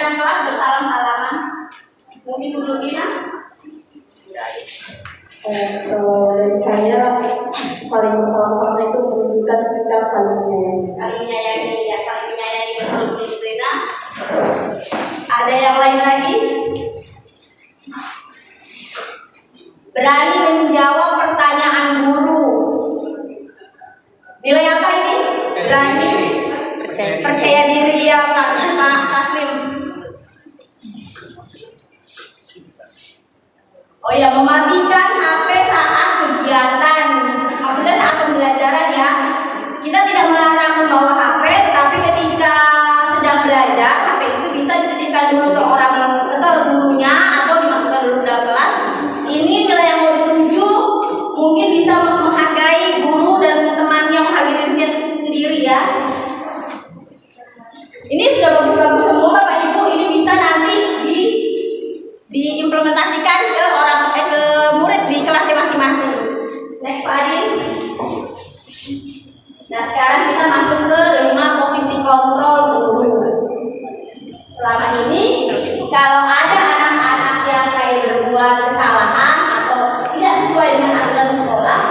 pimpinan kelas bersalam-salaman. Mungkin dulu Dina. Dari saya saling bersalam itu menunjukkan sikap saling menyayangi. Saling menyayangi, ya saling menyayangi betul Dina. Ada yang lain lagi? Berani menjawab pertanyaan guru. Nilai apa ini? Berani. Percaya diri ya Pak Taslim. Oh ya, mematikan HP saat kegiatan. Maksudnya saat pembelajaran ya. Kita tidak melarang membawa HP, tetapi ketika sedang belajar, HP itu bisa dititipkan dulu ke gurunya atau dimasukkan dulu dalam kelas. Ini nilai yang mau dituju, mungkin bisa menghargai guru dan temannya, menghargai diri sendiri ya. Ini sudah bagus-bagus semua Bapak Ibu. Ini bisa nanti diimplementasikan ke ke murid di kelasnya masing-masing. Next Pak Adin. Nah sekarang kita masuk ke 5 posisi kontrol guru. Selama ini kalau ada anak-anak yang kayak berbuat kesalahan atau tidak sesuai dengan aturan sekolah,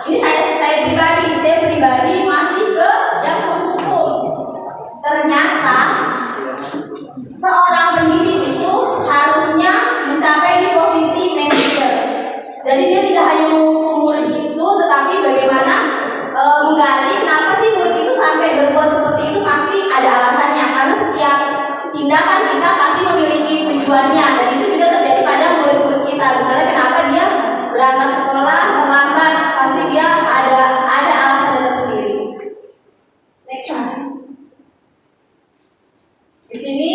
ini saya pribadi masih ke yang menghukum. Ternyata seorang pendidik itu harusnya mencapai di posisi manajer. Jadi dia tidak hanya menghukum murid itu, tetapi bagaimana menggali kenapa sih murid itu sampai berbuat seperti itu, pasti ada alasannya. Karena setiap tindakan kita pasti memiliki tujuannya, dan itu juga terjadi pada murid-murid kita. Misalnya kenapa dia berangkat sekolah terlambat, pasti dia ada alasannya tersendiri. Next slide. Di sini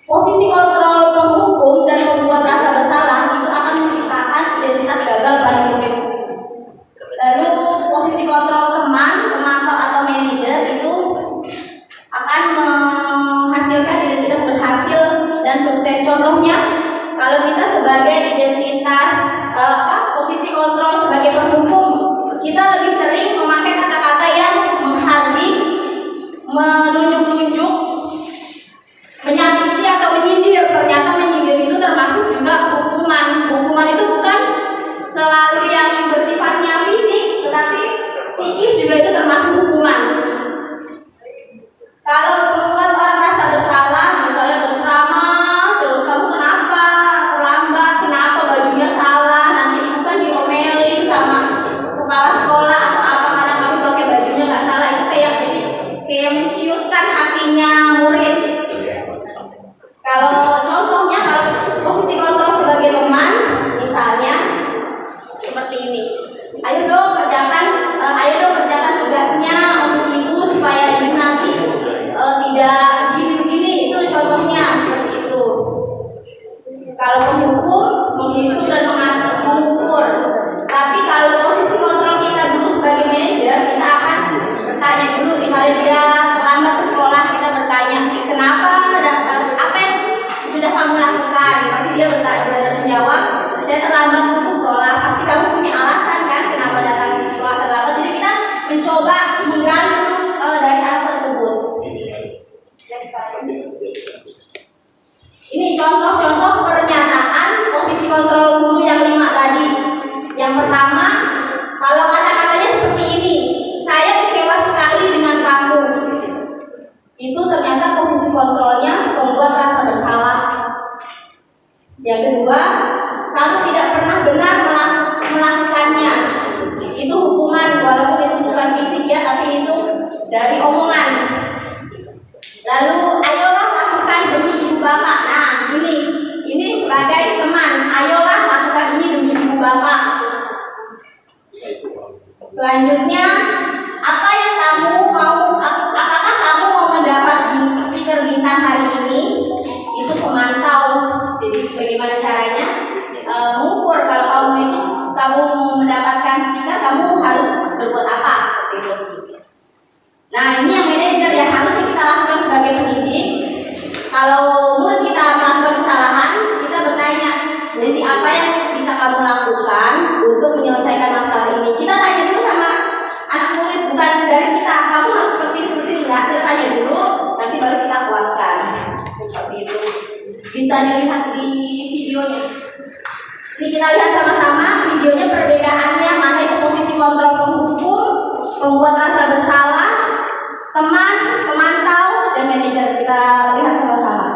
posisi kontrol penghukum dan membuat rasa bersalah itu akan menciptakan identitas gagal pada murid. Lalu posisi kontrol teman, pemantau atau manajer itu akan menghasilkan identitas berhasil dan sukses. Contohnya, kalau kita sebagai identitas posisi kontrol sebagai penghukum, kita lebih sering memakai kata-kata yang menghardik, menunjuk-nunjuk, menyakiti atau menyindir. Ternyata menyindir itu termasuk juga hukuman. Hukuman itu bukan selalu yang bersifatnya fisik, tetapi psikis juga itu termasuk hukuman. Kalau membuat orang merasa bersalah, misalnya berceramah, terus kamu kenapa terlambat, kenapa bajunya salah, nanti ibu kan diomelin sama kepala sekolah atau apa karena kamu pakai bajunya nggak salah, itu kayak menciutkan hatinya murid. Kalau contohnya, kalau posisi kontrol sebagai teman, misalnya seperti ini, ayo dong kerjakan tugasnya untuk ibu supaya ibu nanti tidak begini-begini. Itu contohnya seperti itu. Kalau penghukum, menghitung dan mengukur. Tapi kalau posisi kontrol kita dulu sebagai manajer, kita akan bertanya dulu. Misalnya dia terlambat ke sekolah, kita bertanya kenapa, apa yang sudah kamu lakukan. Pasti dia menjawab, saya terlambat ke sekolah. Pasti kamu punya alasan kan kenapa datang ke sekolah terlambat. Jadi kita mencoba menggali dari anak tersebut. Ini contoh-contoh pernyataan posisi kontrol guru yang 5 tadi. Yang pertama, kalau kata-katanya seperti ini, saya kecewa sekali dengan kamu. Itu ternyata posisi kontrolnya membuat rasa bersalah. Yang kedua, kamu tidak pernah benar melakukannya. Itu hukuman, walaupun itu bukan fisik ya, tapi itu dari omongan. Lalu, ayolah lakukan demi ibu bapak. Nah, ini sebagai teman, ayolah lakukan ini demi ibu bapak. Selanjutnya, apa yang kamu mau? Apakah kamu mau mendapat stiker bintang hari ini? Itu pemantau. Jadi bagaimana caranya mengukur kalau kamu mendapatkan stiker, kamu harus berbuat apa seperti itu. Nah, ini yang manajer yang harusnya kita lakukan sebagai pendidik. Kalau murid kita melakukan kesalahan, kita bertanya, jadi apa yang bisa kamu lakukan untuk menyelesaikan masalah ini? Kita tanya dulu sama lakukan. Seperti itu. Bisa dilihat di videonya. Ini kita lihat sama-sama videonya, perbedaannya mana itu posisi kontrol penghukum, pembuat rasa bersalah, teman, pemantau, dan manajer. Kita lihat sama-sama.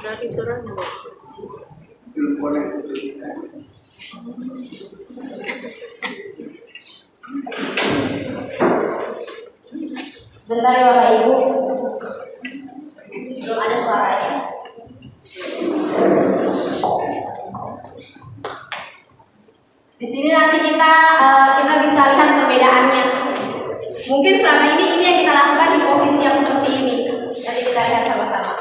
Dari turun ya, Bu. Bentar ya Bapak Ibu, belum ada suaranya. Di sini nanti kita bisa lihat perbedaannya. Mungkin selama ini yang kita lakukan di posisi yang seperti ini. Nanti kita lihat sama-sama.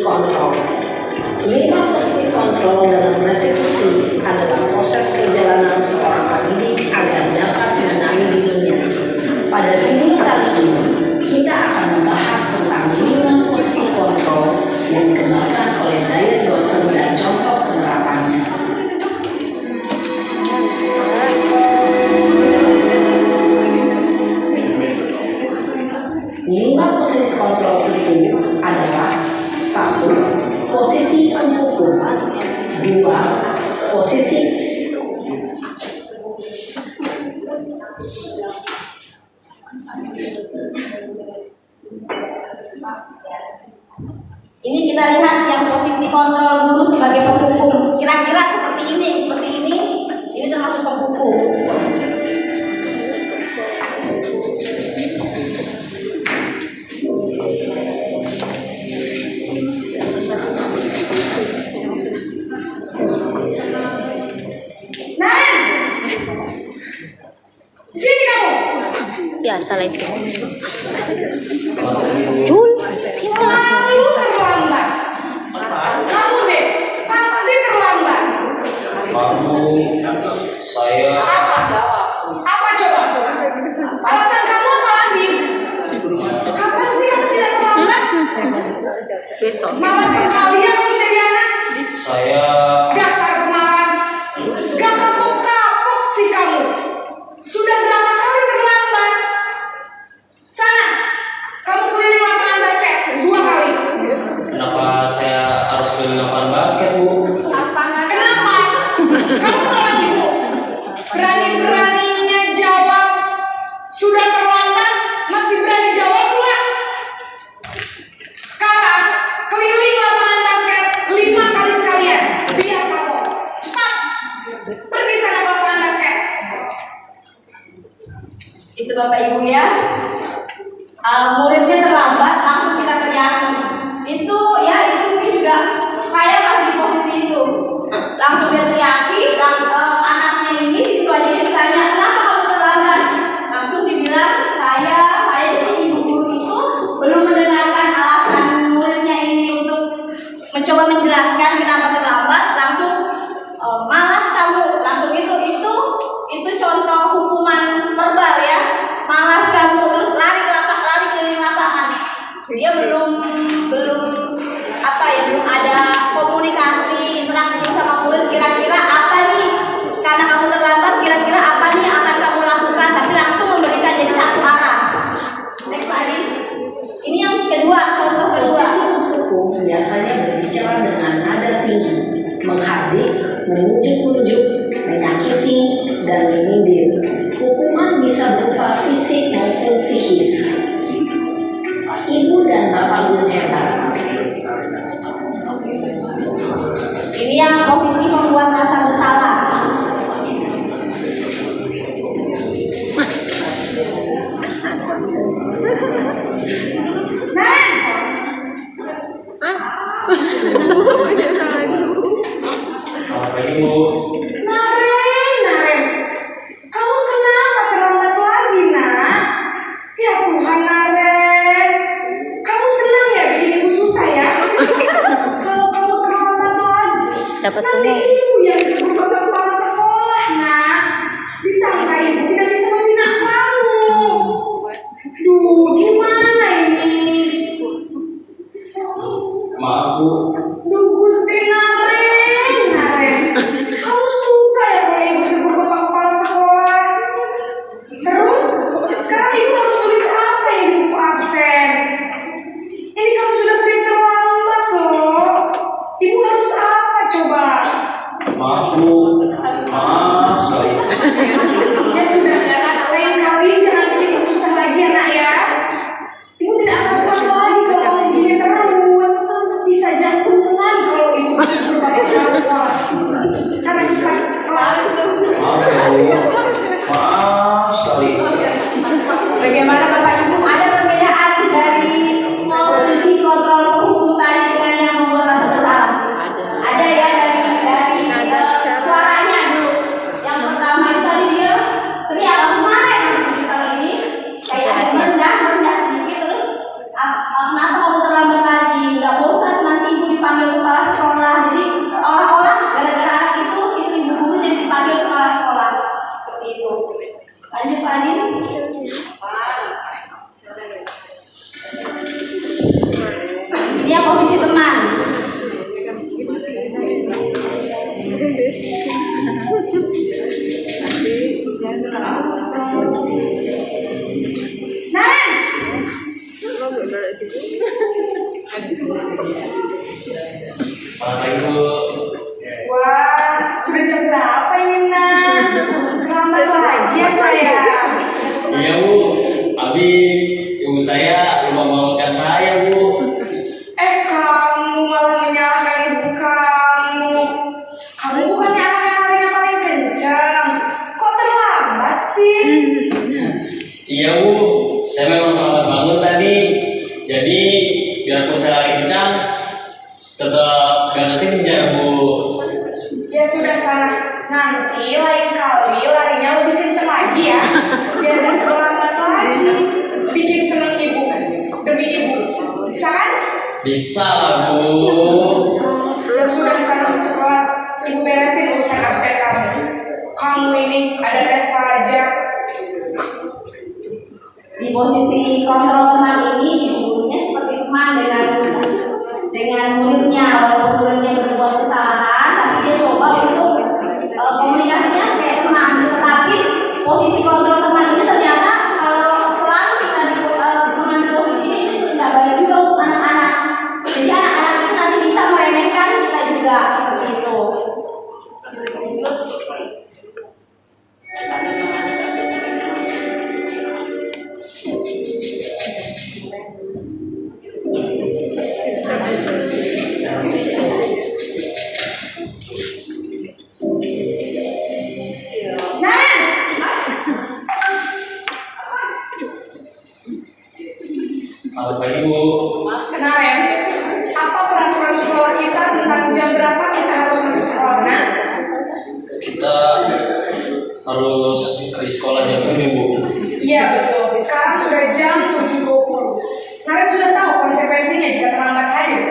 Kontrol. 5 posisi kontrol dalam restitusi adalah proses perjalanan seorang pendidik agar dapat mengenali dirinya. Pada video kali ini, kita akan membahas tentang 5 posisi kontrol yang dikembangkan oleh Daya Dosen dan contoh penerapannya. Lima posisi kontrol itu adalah: 1. Posisi penghukum. 2. Posisi ini kita lihat yang posisi kontrol guru sebagai penghukum. Kira-kira seperti ini. Ini termasuk penghukum. Ya, salah itu. Jul, kita. Kamu terlambat. Kamu deh, pasti terlambat. Kamu, saya. Apa coba? Alasan kamu apa lagi? Kapan sih kamu tidak terlambat? Besok. Malas sekali ya kamu jadi anak. Saya. Dasar pemalas. Gak kapok-kapok sih kamu. Sudah berapa kali terlambat? Sana, kamu keliling lapangan basket 2 kali. Kenapa saya harus keliling lapangan basket, Bu? Kenapa? Kamu lagi, Bu. Berani-beraninya jawab sudah terlambat, Bu ya. Muridnya terlambat langsung kita teriaki. Itu mungkin juga saya masih di posisi itu. Langsung dia teriaki, anaknya ini siswanya ini ditanya, kenapa kamu terlambat? Langsung dibilang saya jadi ibu guru itu belum mendengarkan alasan muridnya ini untuk mencoba menjelaskan kenapa terlambat, langsung malas kamu, langsung itu contoh hukuman verbal ya, malas kamu, terus lari keliling lapangan. Dia belum ada komunikasi interaksi sama murid, kira-kira apa nih, karena kamu terlambat, kira-kira apa nih yang akan kamu lakukan, tapi langsung memberikan jadi satu arah. Next lagi, ini yang kedua, contoh kedua. Posisi hukum biasanya berbicara dengan nada tinggi, menghardik, menunjuk-nunjuk, menyakiti, dan menyindir. Hukuman bisa berupa fisik maupun psikis. Ibu dan bapak guru hebat. Ini yang posisi membuat rasa bersalah. Selamat pagi Bu. Naren, kamu kenapa terlambat lagi, nak? Ya Tuhan, Naren, kamu senang ya bikin ibu susah ya? Kalau kamu terlambat lagi, Dapat nanti semua. ibu yang ditegur bapak kepala sekolah, nak. Disangka ibu tidak bisa membina kamu. Duh, gimana ini? Maaf Bu. Duh, Gusti Naren, kamu suka ya kalau ibu tegur bapak kepala sekolah? Terus, sekarang ibu harus tulis apa yang di buku absen? Ini kamu sudah sering terlambat loh. Ibu harus apa coba? Maaf Bu. Maaf sekali. Ya sudah, lain kali jangan bikin ibu susah lagi ya nak ya. Ibu tidak akan ulang lagi kalau kamu begini terus. Bisa jantungan kalau ibu tegur bapak kepala sekolah. Sana cepat kelas. Maaf ya Bu. Maaf sekali. Bagaimana Bapak Ibu, ada perbedaan dari posisi kontrol hukum tadi dengan yang membuat rasa bersalah? Ada ya, dari suaranya dulu. Yang pertama itu tadi dia teriak, kemarin kalau ini kayak rendah sedikit, terus kenapa kamu terlambat lagi? Nggak bosan nanti ibu dipanggil kepala sekolah. Jadi seolah-olah gara-gara anak itu ibu guru dan dipanggil kepala sekolah. Seperti itu. Lanjut Pak Adin. Dia posisi teman. Naren, Selamat pagi Bu. wah, sudah jam berapa ini nak? Terlambat lagi ya sayang. Iya Bu. Habis ibu saya lupa membangunkan saya Bu. Kamu malah menyalahkan ibu kamu. Kamu bukannya anak yang larinya paling kencang. Kok terlambat sih? Iya Bu. Saya memang terlambat bangun tadi. Jadi biarpun saya lari kencang, tetap gak kekejar Bu. Ya sudah sana. Nanti lain kali larinya lebih kencang lagi ya. Biar gak terlambat lagi. Bikin seneng ibu demi ibu. Bisa kan? Bisa lah Bu. Ya sudah sana masuk kelas. Ibu beresin urusan absen kamu. Kamu ini ada saja. Di posisi kontrol teman ini, gurunya seperti teman dengan muridnya, walaupun muridnya berbuat kesalahan, tapi dia coba untuk komunikasinya kayak teman. Tetapi posisi kontrol teman ini ternyata kalau selalu kita mengambil posisi ini tidak baik juga untuk anak-anak. Jadi anak-anak itu nanti bisa meremehkan kita juga seperti itu. Selamat pagi Bu. Kenaren, apa peraturan sekolah kita tentang jam berapa kita harus masuk sekolah? Nah, Kita harus di sekolah jam 7 Bu. iya betul. Sekarang sudah jam 7.20. Naren sudah tahu konsekuensinya jika terlambat hadir.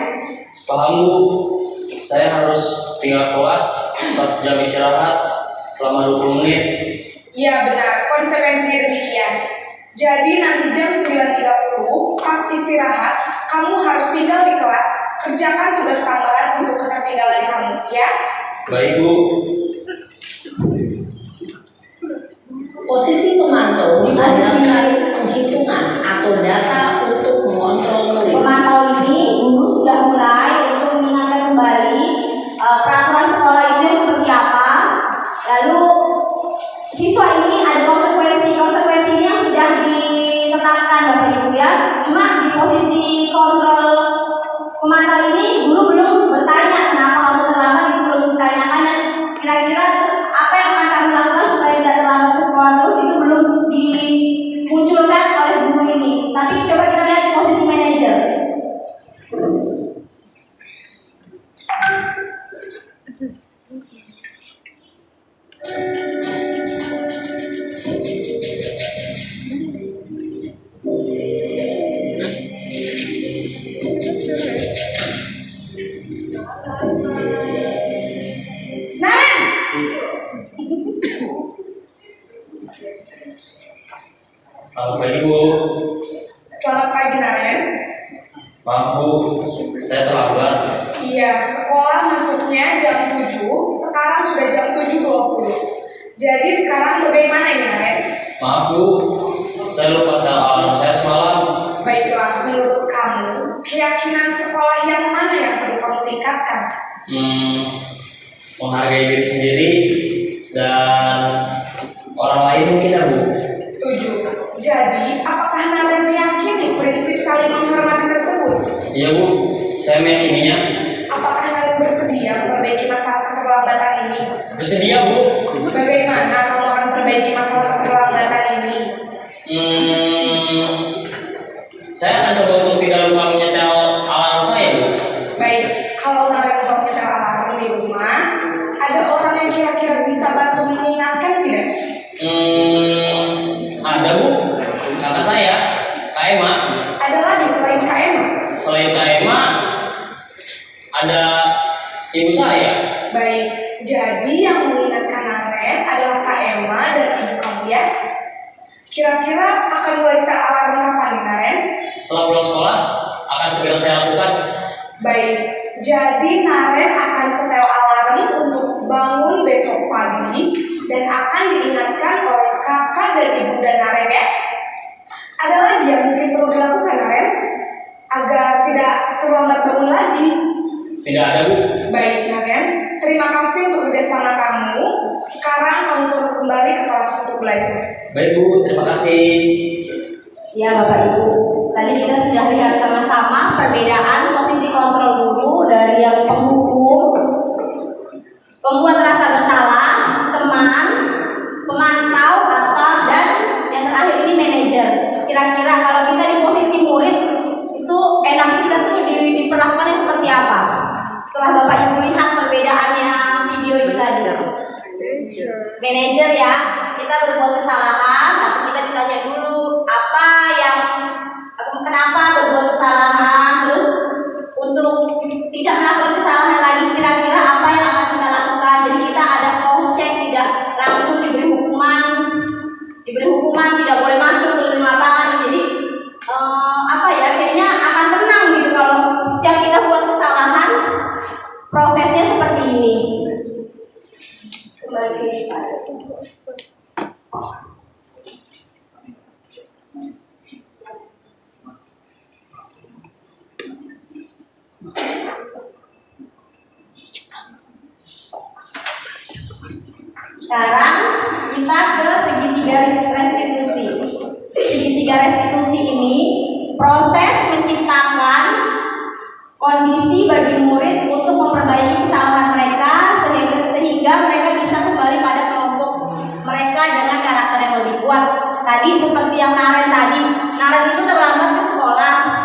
Paham Bu. Saya harus tinggal kelas pas jam istirahat selama 20 menit. Iya benar, konsekuensinya demikian. Jadi nanti jam 9.30 pas istirahat, kamu harus tinggal di kelas, kerjakan tugas tambahan untuk ketertinggalan kamu, ya? Baik Bu. Posisi pemantau adalah penghitungan atau data untuk mengontrol murid. Pemantau ini guru sudah mulai untuk mengingatkan kembali peraturan sekolah itu seperti apa. Lalu siswa ini ada konsekuensinya yang sudah ditetapkan Bapak Ibu ya. Cuma di posisi kontrol pemantau ini guru belum bertanya kenapa kamu terlambat, itu belum ditanyakan, dan kira-kira apa yang akan kami lakukan supaya tidak terlambat ke sekolah terus itu belum dimunculkan oleh guru ini. Tapi coba kita lihat di posisi manajer. Naren! Selamat pagi Bu. Selamat pagi Naren. Maaf Bu, saya terlambat. Iya, sekolah masuknya jam 7, sekarang sudah jam 7.20. Jadi sekarang bagaimana ini Naren? Maaf Bu, saya lupa setel alarm saya semalam. Baiklah, menurut kamu, keyakinan sekolah yang mana yang perlu kamu tingkatkan? Menghargai diri sendiri dan orang lain mungkin ya Bu. Setuju. Jadi, apakah Naren meyakini prinsip saling menghormati tersebut? Iya Bu, saya meyakininya. Apakah Naren bersedia memperbaiki masalah keterlambatan ini? Bersedia Bu. Bagaimana kamu akan memperbaiki masalah keterlambatan ini? Saya akan coba untuk tidak lupa menyetel alarm saya Bu. Baik, kalau Naren mau menyetel alarm di rumah, ada orang yang kira-kira bisa bantu mengingatkan tidak? Ada Bu, kakak saya, Kak Emma. Ada lagi selain Kak Emma? Selain Kak Emma, ada ibu saya. Baik, jadi yang mengingatkan Naren adalah Kak Emma dan ibu kamu ya? Kira-kira akan mulai setel alarm kapan nih Naren? Setelah pulang sekolah, akan segera saya lakukan. Baik, jadi Naren akan setel alarm untuk bangun besok pagi dan akan diingatkan oleh kakak dan ibu dan Naren ya. Ada lagi yang mungkin perlu dilakukan Naren agar tidak terlambat bangun lagi? Tidak ada Bu. Baik Naren, terima kasih untuk kerjasama kamu. Sekarang kamu perlu kembali ke kelas untuk belajar. Baik Bu, terima kasih. Ya Bapak Ibu, tadi kita sudah lihat sama-sama perbedaan posisi kontrol guru dari yang penghukum, pembuat rasa bersalah, teman, pemantau, dan yang terakhir ini manajer. Kira-kira kalau kita di posisi murid itu enaknya kita tuh diperlakukannya seperti apa? Setelah Bapak Ibu lihat perbedaannya video ini tadi. Manajer ya, kita berbuat kesalahan, tapi kita ditanya dulu kenapa berbuat kesalahan, terus untuk tidak melakukan kesalahan lagi kira-kira apa yang akan kita lakukan. Jadi kita ada cross check, tidak langsung diberi hukuman tidak boleh masuk ke lapangan. Jadi kayaknya akan tenang gitu kalau setiap kita buat kesalahan prosesnya seperti ini. Kembali ke sekarang kita ke segitiga restitusi. Segitiga restitusi ini proses menciptakan kondisi bagi murid untuk memperbaiki kesalahan mereka sehingga mereka bisa kembali pada kelompok mereka dengan karakter yang lebih kuat. Tadi seperti yang Naren itu terlambat ke sekolah.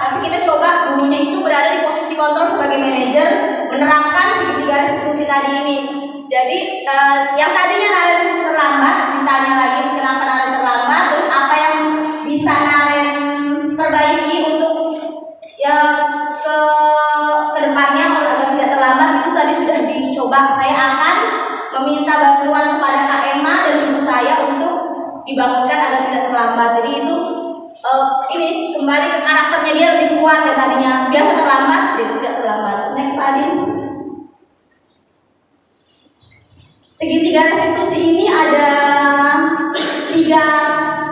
kembali ke karakternya, dia lebih kuat ya tadinya biasa terlambat jadi tidak terlambat. Next slide. Segitiga restitusi ini ada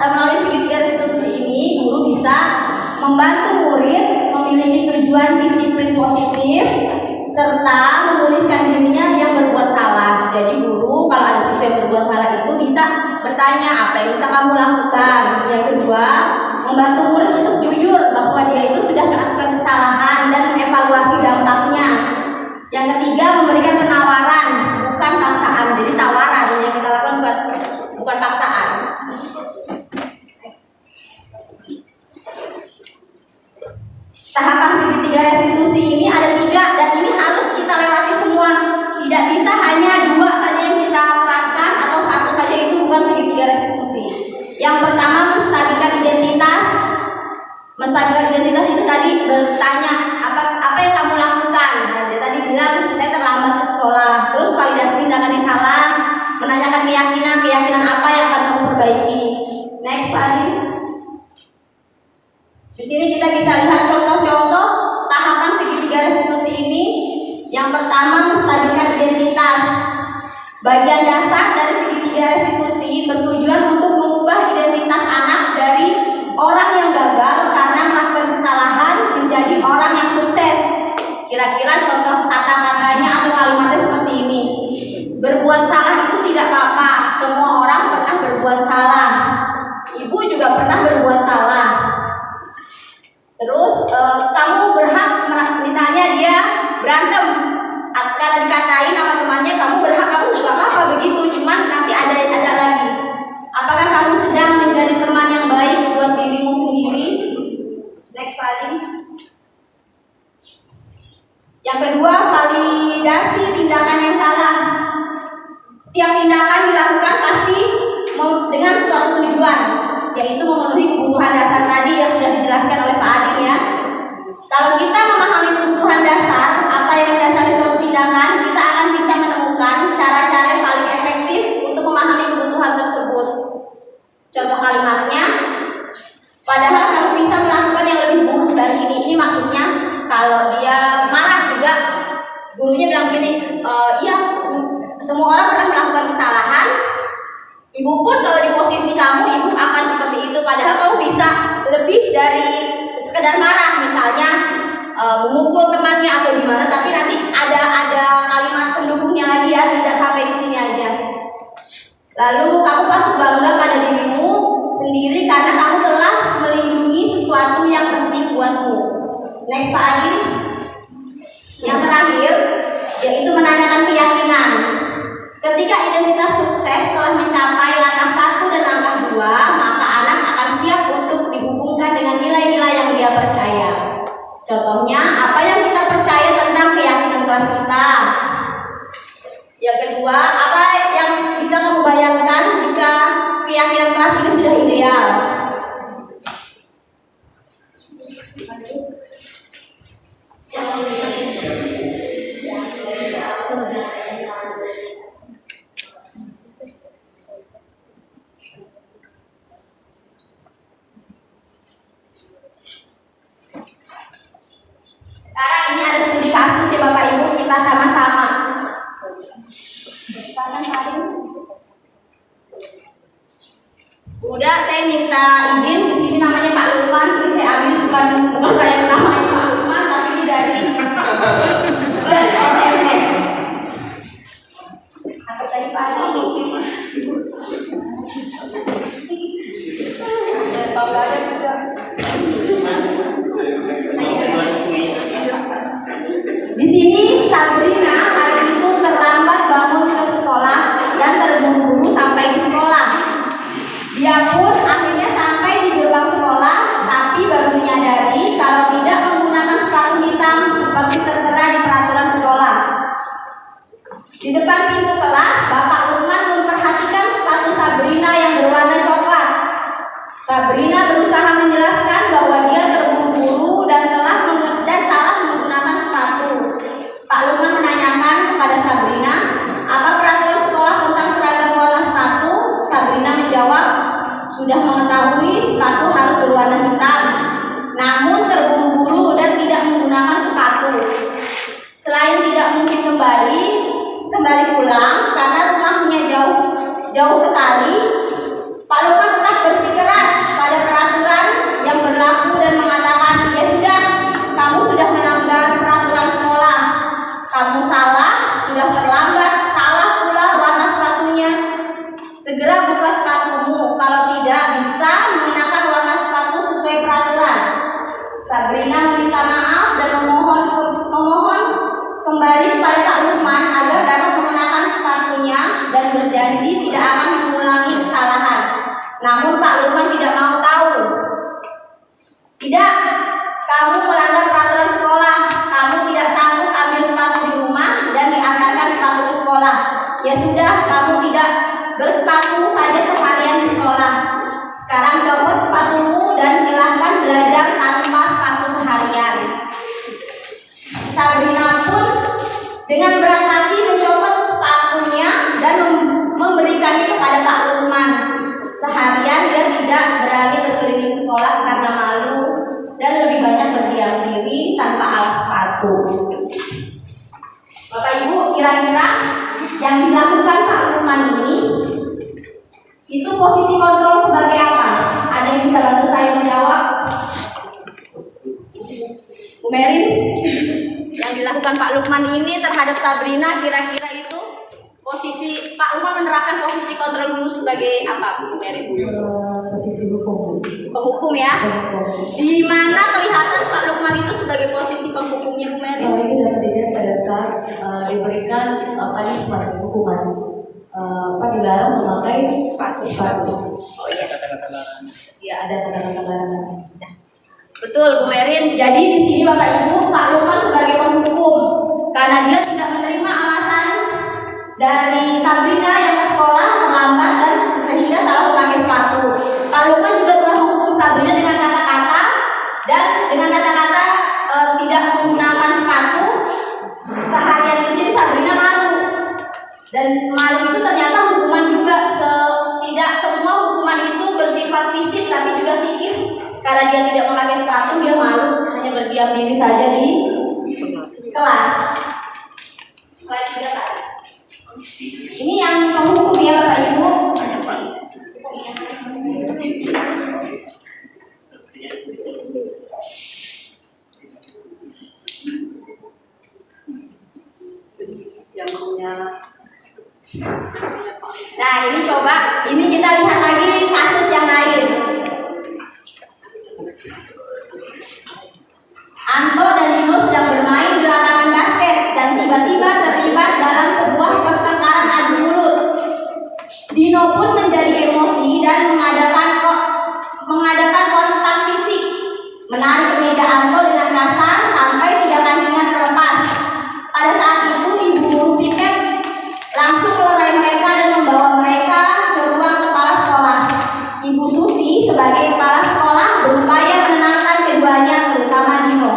melalui segitiga restitusi ini guru bisa membantu murid memiliki tujuan disiplin positif serta memulihkan dirinya yang berbuat salah. Jadi guru kalau ada siswa yang berbuat salah itu bisa bertanya apa yang bisa kamu lakukan. Yang kedua, membantu murid untuk jujur bahwa dia itu sudah melakukan kesalahan dan mengevaluasi dampaknya. Yang ketiga, memberikan penawaran bukan paksaan. Jadi tawaran yang kita lakukan bukan paksaan. Tahapan segitiga restitusi ini ada 3 dan ini harus kita lewati semua. Tidak bisa hanya 2 saja yang kita terapkan atau 1 saja, itu bukan segitiga restitusi. Yang pertama, menstabilkan identitas. Menstabilkan identitas itu tadi bertanya apa yang kamu lakukan. Nah, dia tadi bilang saya terlambat ke sekolah. Terus validasi tindakan yang salah, menanyakan keyakinan apa yang akan kamu perbaiki. Next slide. Di sini kita bisa lihat contoh-contoh tahapan segitiga restitusi ini. Yang pertama, menstabilkan identitas. Bagian dasar dari segitiga restitusi bertujuan untuk mengubah identitas anak dari orang yang gagal karena melakukan kesalahan menjadi orang yang sukses. Kira-kira contoh kata-katanya atau kalimatnya seperti ini. Berbuat salah itu tidak apa-apa. Semua orang pernah berbuat salah. Ibu juga pernah berbuat salah. Terus kamu berhak, misalnya dia berantem karena dikatain sama temannya, kamu berhak, kamu nggak apa-apa begitu, cuman nanti ada lagi. Apakah kamu sedang menjadi teman yang baik buat dirimu sendiri? Next slide. Yang kedua, validasi tindakan yang salah. Setiap tindakan dilakukan pasti dengan suatu tujuan, yaitu memenuhi kebutuhan dasar tadi yang sudah dijelaskan oleh Pak Adil ya. Kalau kita memahami kebutuhan dasar, apa yang mendasari suatu tindakan, kita akan bisa menemukan cara-cara yang paling efektif untuk memahami kebutuhan tersebut. Contoh kalimatnya, padahal kamu bisa melakukan yang lebih buruk dari ini. Ini maksudnya kalau dia marah juga, gurunya bilang gini, iya, semua orang pernah melakukan kesalahan. Ibu pun kalau di posisi kamu, ibu akan seperti itu. Padahal kamu bisa lebih dari sekedar marah, misalnya memukul temannya atau gimana. Tapi nanti ada kalimat pendukungnya lagi ya, tidak sampai di sini aja. Lalu kamu patut bangga pada dirimu sendiri karena kamu telah melindungi sesuatu yang penting buatmu. Next Pak Adi. Yang terakhir, yaitu menanyakan keyakinan. Ketika identitas sukses telah mencapai langkah 1 dan langkah 2, maka anak akan siap untuk dihubungkan dengan nilai-nilai yang dia percaya. Contohnya, apa yang kita percaya tentang keyakinan kelas kita. Yang kedua, apa yang bisa kamu bayangkan jika keyakinan kelas ini sudah ideal. Sekarang ini ada studi kasus ya Bapak Ibu, kita sama-sama. Udah, saya minta Sabrina meminta maaf dan memohon kembali kepada Pak Lukman agar dapat mengenakan sepatunya dan berjanji tidak akan mengulangi kesalahan. Namun Pak Lukman tidak mau tahu. Tidak, kamu melanggar peraturan sekolah. Kamu tidak sanggup ambil sepatu di rumah dan diantarkan sepatu ke sekolah. Ya sudah, kamu tidak bersepatu saja seharian di sekolah. Sekarang copot sepatumu dan silahkan belajar tanpa sepatu seharian. Sabrina pun dengan berat hati mencopot sepatunya dan memberikannya kepada Pak Lukman. Seharian dia tidak berani berkeliling sekolah karena malu dan lebih banyak berdiam diri tanpa alas sepatu. Bapak Ibu, kira-kira yang dilakukan Pak Lukman ini itu posisi kontrol sebagai apa? Ada yang bisa bantu saya menjawab? Bu Merin, yang dilakukan Pak Lukman ini terhadap Sabrina kira-kira itu posisi Pak Lukman menerapkan posisi kontrol guru sebagai apa, Bu Merin? Posisi hukum. Penghukum ya? Di mana kelihatan Pak Lukman itu sebagai posisi penghukumnya, Bu Merin? Itu dapat dilihat pada saat diberikan punishment hukuman. Dilarang memakai sepatu. Oh iya. Ya, ada kata-kata larangan. Betul, Bu Merin. Jadi di sini Bapak Ibu, Pak Lukman sebagai penghukum karena dia tidak menerima alasan dari Sabrina yang ke sekolah terlambat dan sehingga salah memakai sepatu. Pak Lukman juga telah menghukum Sabrina dengan kata-kata dan dengan kata-kata tidak menggunakan sepatu seharian itu. Jadi Sabrina malu. Dan malu itu ternyata hukuman juga. Tidak semua hukuman itu bersifat fisik tapi juga psikis. Karena dia tidak memakai sepatu, dia malu, hanya berdiam diri saja di kelas. Slide 3 tadi. Ini yang menghukum ya Bapak Ibu. Yang punya. Nah ini coba, ini kita lihat lagi kasus yang lain. Anto dan Dino sedang bermain di lapangan basket dan tiba-tiba terlibat dalam sebuah pertengkaran adu mulut. Dino pun menjadi emosi dan mengadakan kontak fisik, menarik kemeja Anto dengan kasar sampai 3 kancingan terlepas. Pada saat itu ibu guru piket langsung melerai mereka dan membawa mereka ke ruang kepala sekolah. Ibu Suti sebagai kepala sekolah berupaya menenangkan keduanya, terutama Dino.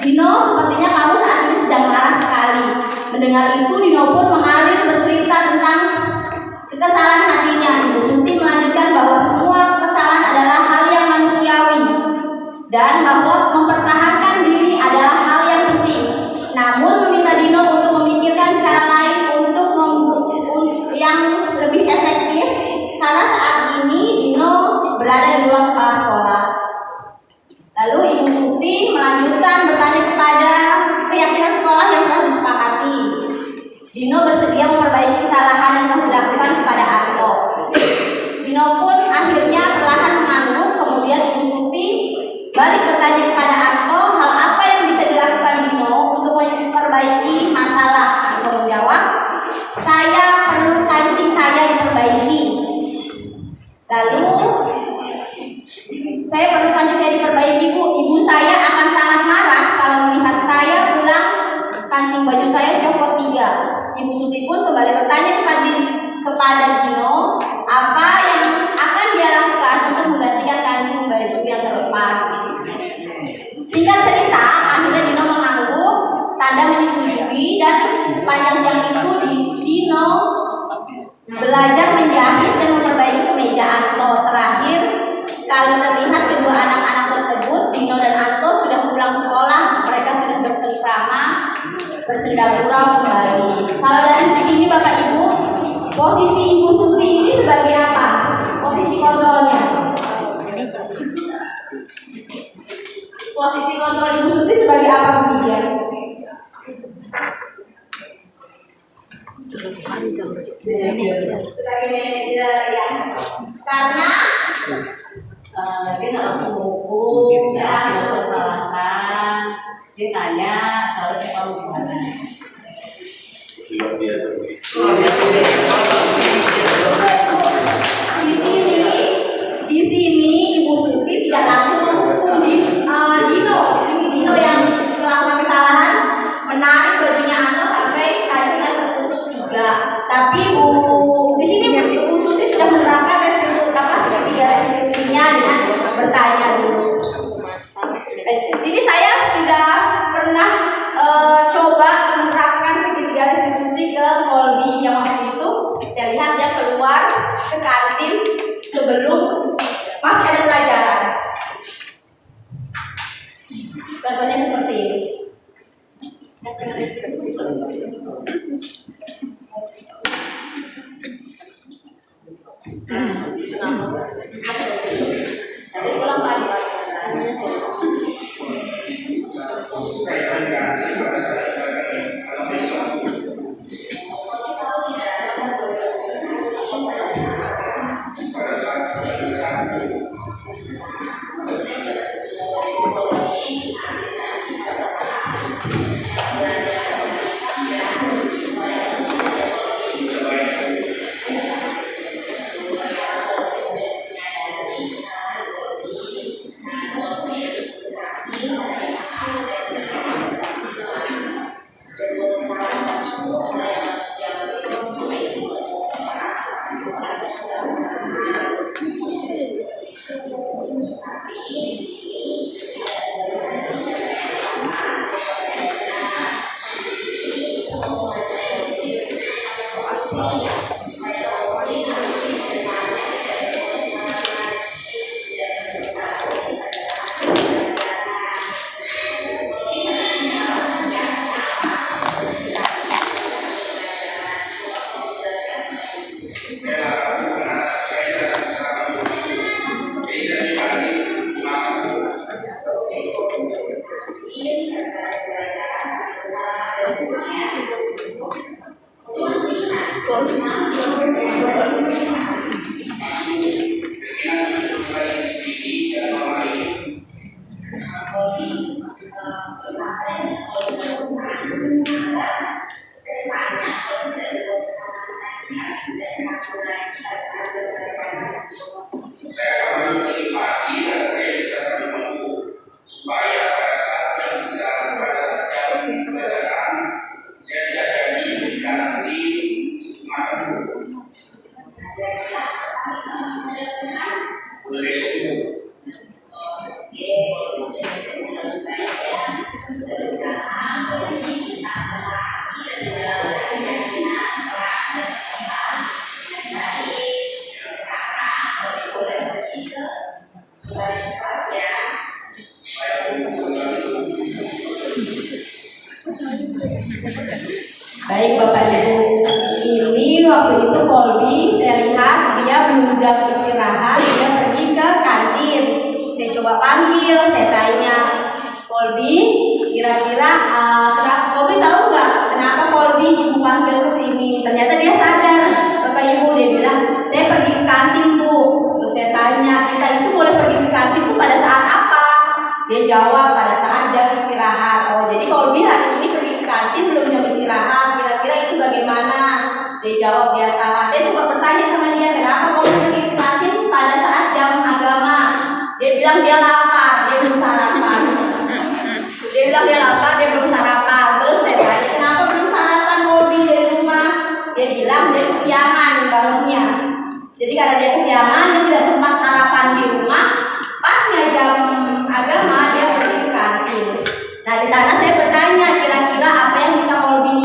Dino, sepertinya kamu saat ini sedang marah sekali. Mendengar itu, Dino pun mengalir bercerita tentang kesalahan hatinya. Ibu Suti melanjutkan bahwa semua kesalahan adalah hal yang manusiawi dan bahwa mempertahankan diri adalah hal yang penting. Namun meminta Dino untuk memikirkan cara lain untuk yang lebih efektif karena saat ini Dino berada di ruang kepala sekolah. Lalu Ibu Suti melanjutkan bertanya kepada keyakinan sekolah yang telah disepakati. Dino bersedia memperbaiki kesalahan yang telah dilakukan kepada Anto. Dino pun akhirnya perlahan mengangguk. Kemudian Ibu Suti balik bertanya kepada Anto hal apa yang bisa dilakukan Dino untuk memperbaiki masalah. Anto menjawab, saya perlu kancing saya diperbaiki. Lalu saya perlu kancing saya diperbaiki, Bu. Ibu saya akan sangat marah kalau melihat saya pulang kancing baju saya copot 3. Ibu Suti pun kembali bertanya kepada Dino apa yang akan dia lakukan untuk menggantikan kancing baju yang terlepas. Singkat cerita, akhirnya Dino mengangguk, tanda menyetujui, dan sepanjang siang itu Dino belajar menjahit dan memperbaiki kemeja Anto. Terakhir kali terlihat kedua anak-anak tersebut, Dino dan Anto, sudah pulang sekolah. Mereka sudah bercengkrama, bersenda gurau kembali. Kalau dari sini Bapak Ibu, posisi Ibu Suti ini sebagai apa? Posisi kontrolnya. Posisi kontrol Ibu Suti sebagai apa, Bu Dian? Sebagai manajer ya. Karena dia nggak langsung hukum, ya nggak salah. Ditanya, seharusnya kamu gimana? Luar biasa. Di sini Ibu Suti tidak langsung menghukum Dino. Di sini Dino yang melakukan kesalahan, menarik bajunya Ano sampai kancingnya terputus 3. Tapi di sini Bu Suti sudah menerapkan restitusinya dengan bertanya dulu. Jadi saya sudah pernah coba menerapkan segitiga restitusi ke Kolbi yang waktu itu saya lihat dia keluar ke kantin sebelum masih ada pelajaran. Contohnya seperti ini. Jadi pulang lagi. Baik Bapak Ibu, ini waktu itu Kolbi saya lihat dia belum jam istirahat, dia pergi ke kantin. Saya coba panggil, saya tanya, Kolbi, kira-kira Kolbi tahu nggak kenapa Kolbi ibu panggil ke sini? Ternyata dia sadar, Bapak Ibu, dia bilang, saya pergi ke kantin Bu. Terus saya tanya, kita itu boleh pergi ke kantin itu pada saat apa? Dia jawab pada saat jam istirahat. Oh, jadi Kolbi hari ini pergi ke kantin belum jam istirahat. Kira-kira itu bagaimana? Dia jawab biasalah. Saya coba bertanya sama dia, kenapa kamu pergi ke kantin pada saat jam agama? Dia bilang dia lapar, dia belum sarapan. Dia bilang dia lapar, dia belum sarapan. Terus saya tanya, kenapa belum sarapan Kolbi dari rumah? Dia bilang dia kesiangan bangunnya. Jadi karena dia kesiangan, dia tidak sempat sarapan di rumah. Pasnya jam agama dia pergi ke kantin. Nah di sana saya bertanya kira-kira apa yang bisa Kolbi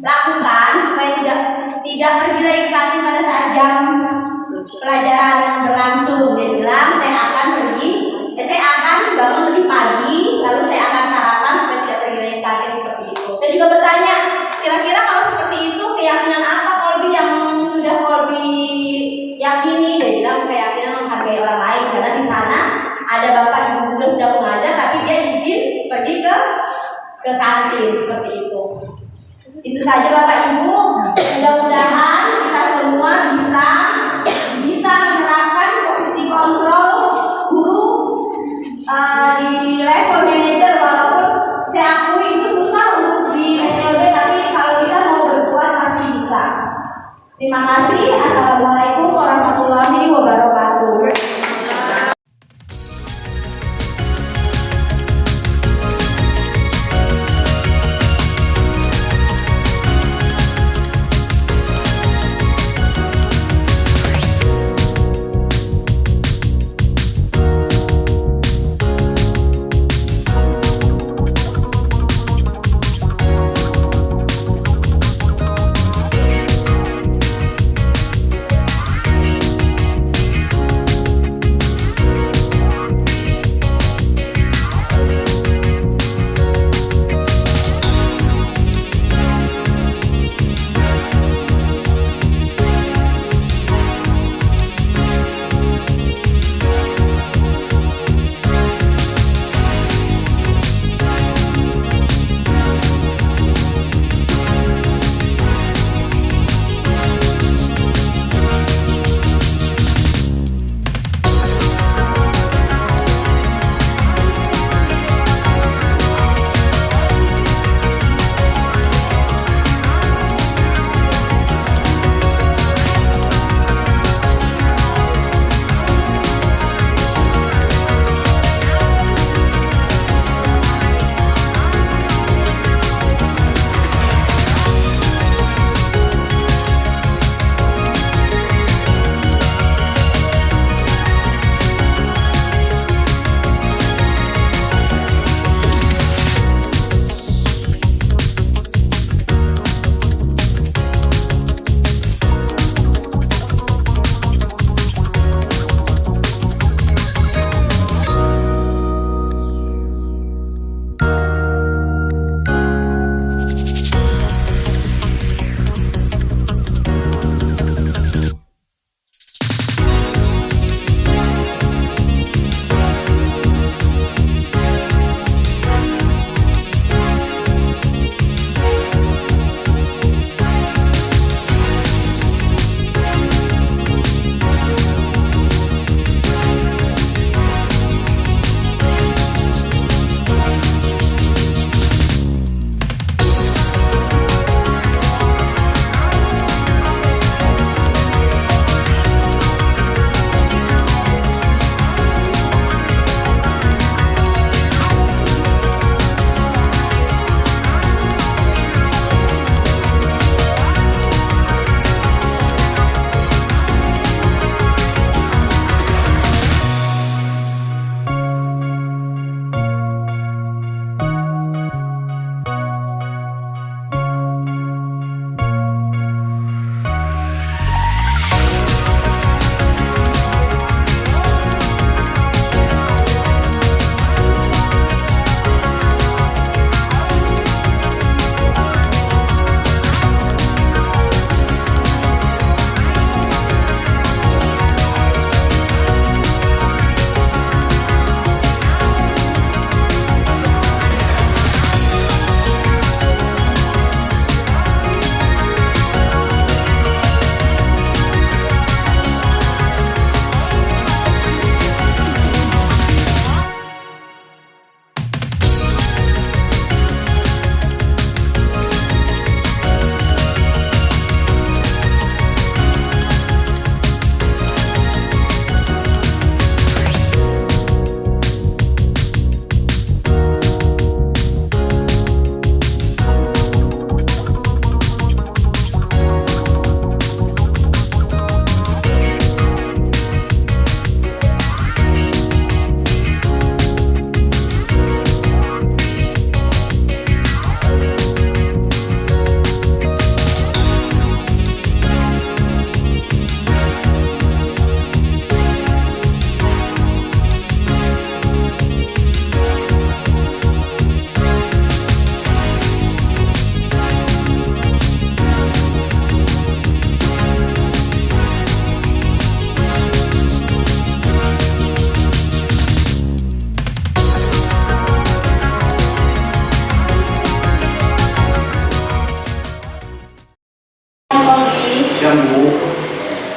lakukan supaya tidak pergi lagi ke kantin pada saat jam pelajaran berlangsung. Dia bilang saya akan bangun lebih pagi, lalu saya akan sarapan supaya tidak pergi lagi ke kantin seperti itu. Saya juga bertanya kira-kira kalau seperti itu keyakinan apa Kolbi yang sudah Kolbi yakini? Dia bilang keyakinan menghargai orang lain, karena di sana ada bapak ibu guru sedang mengajar tapi dia izin pergi ke kantin seperti itu. Itu saja Bapak Ibu, mudah-mudahan kita semua bisa menerapkan posisi kontrol guru di level manajer, walaupun Terima kasih. Assalamualaikum warahmatullahi wabarakatuh.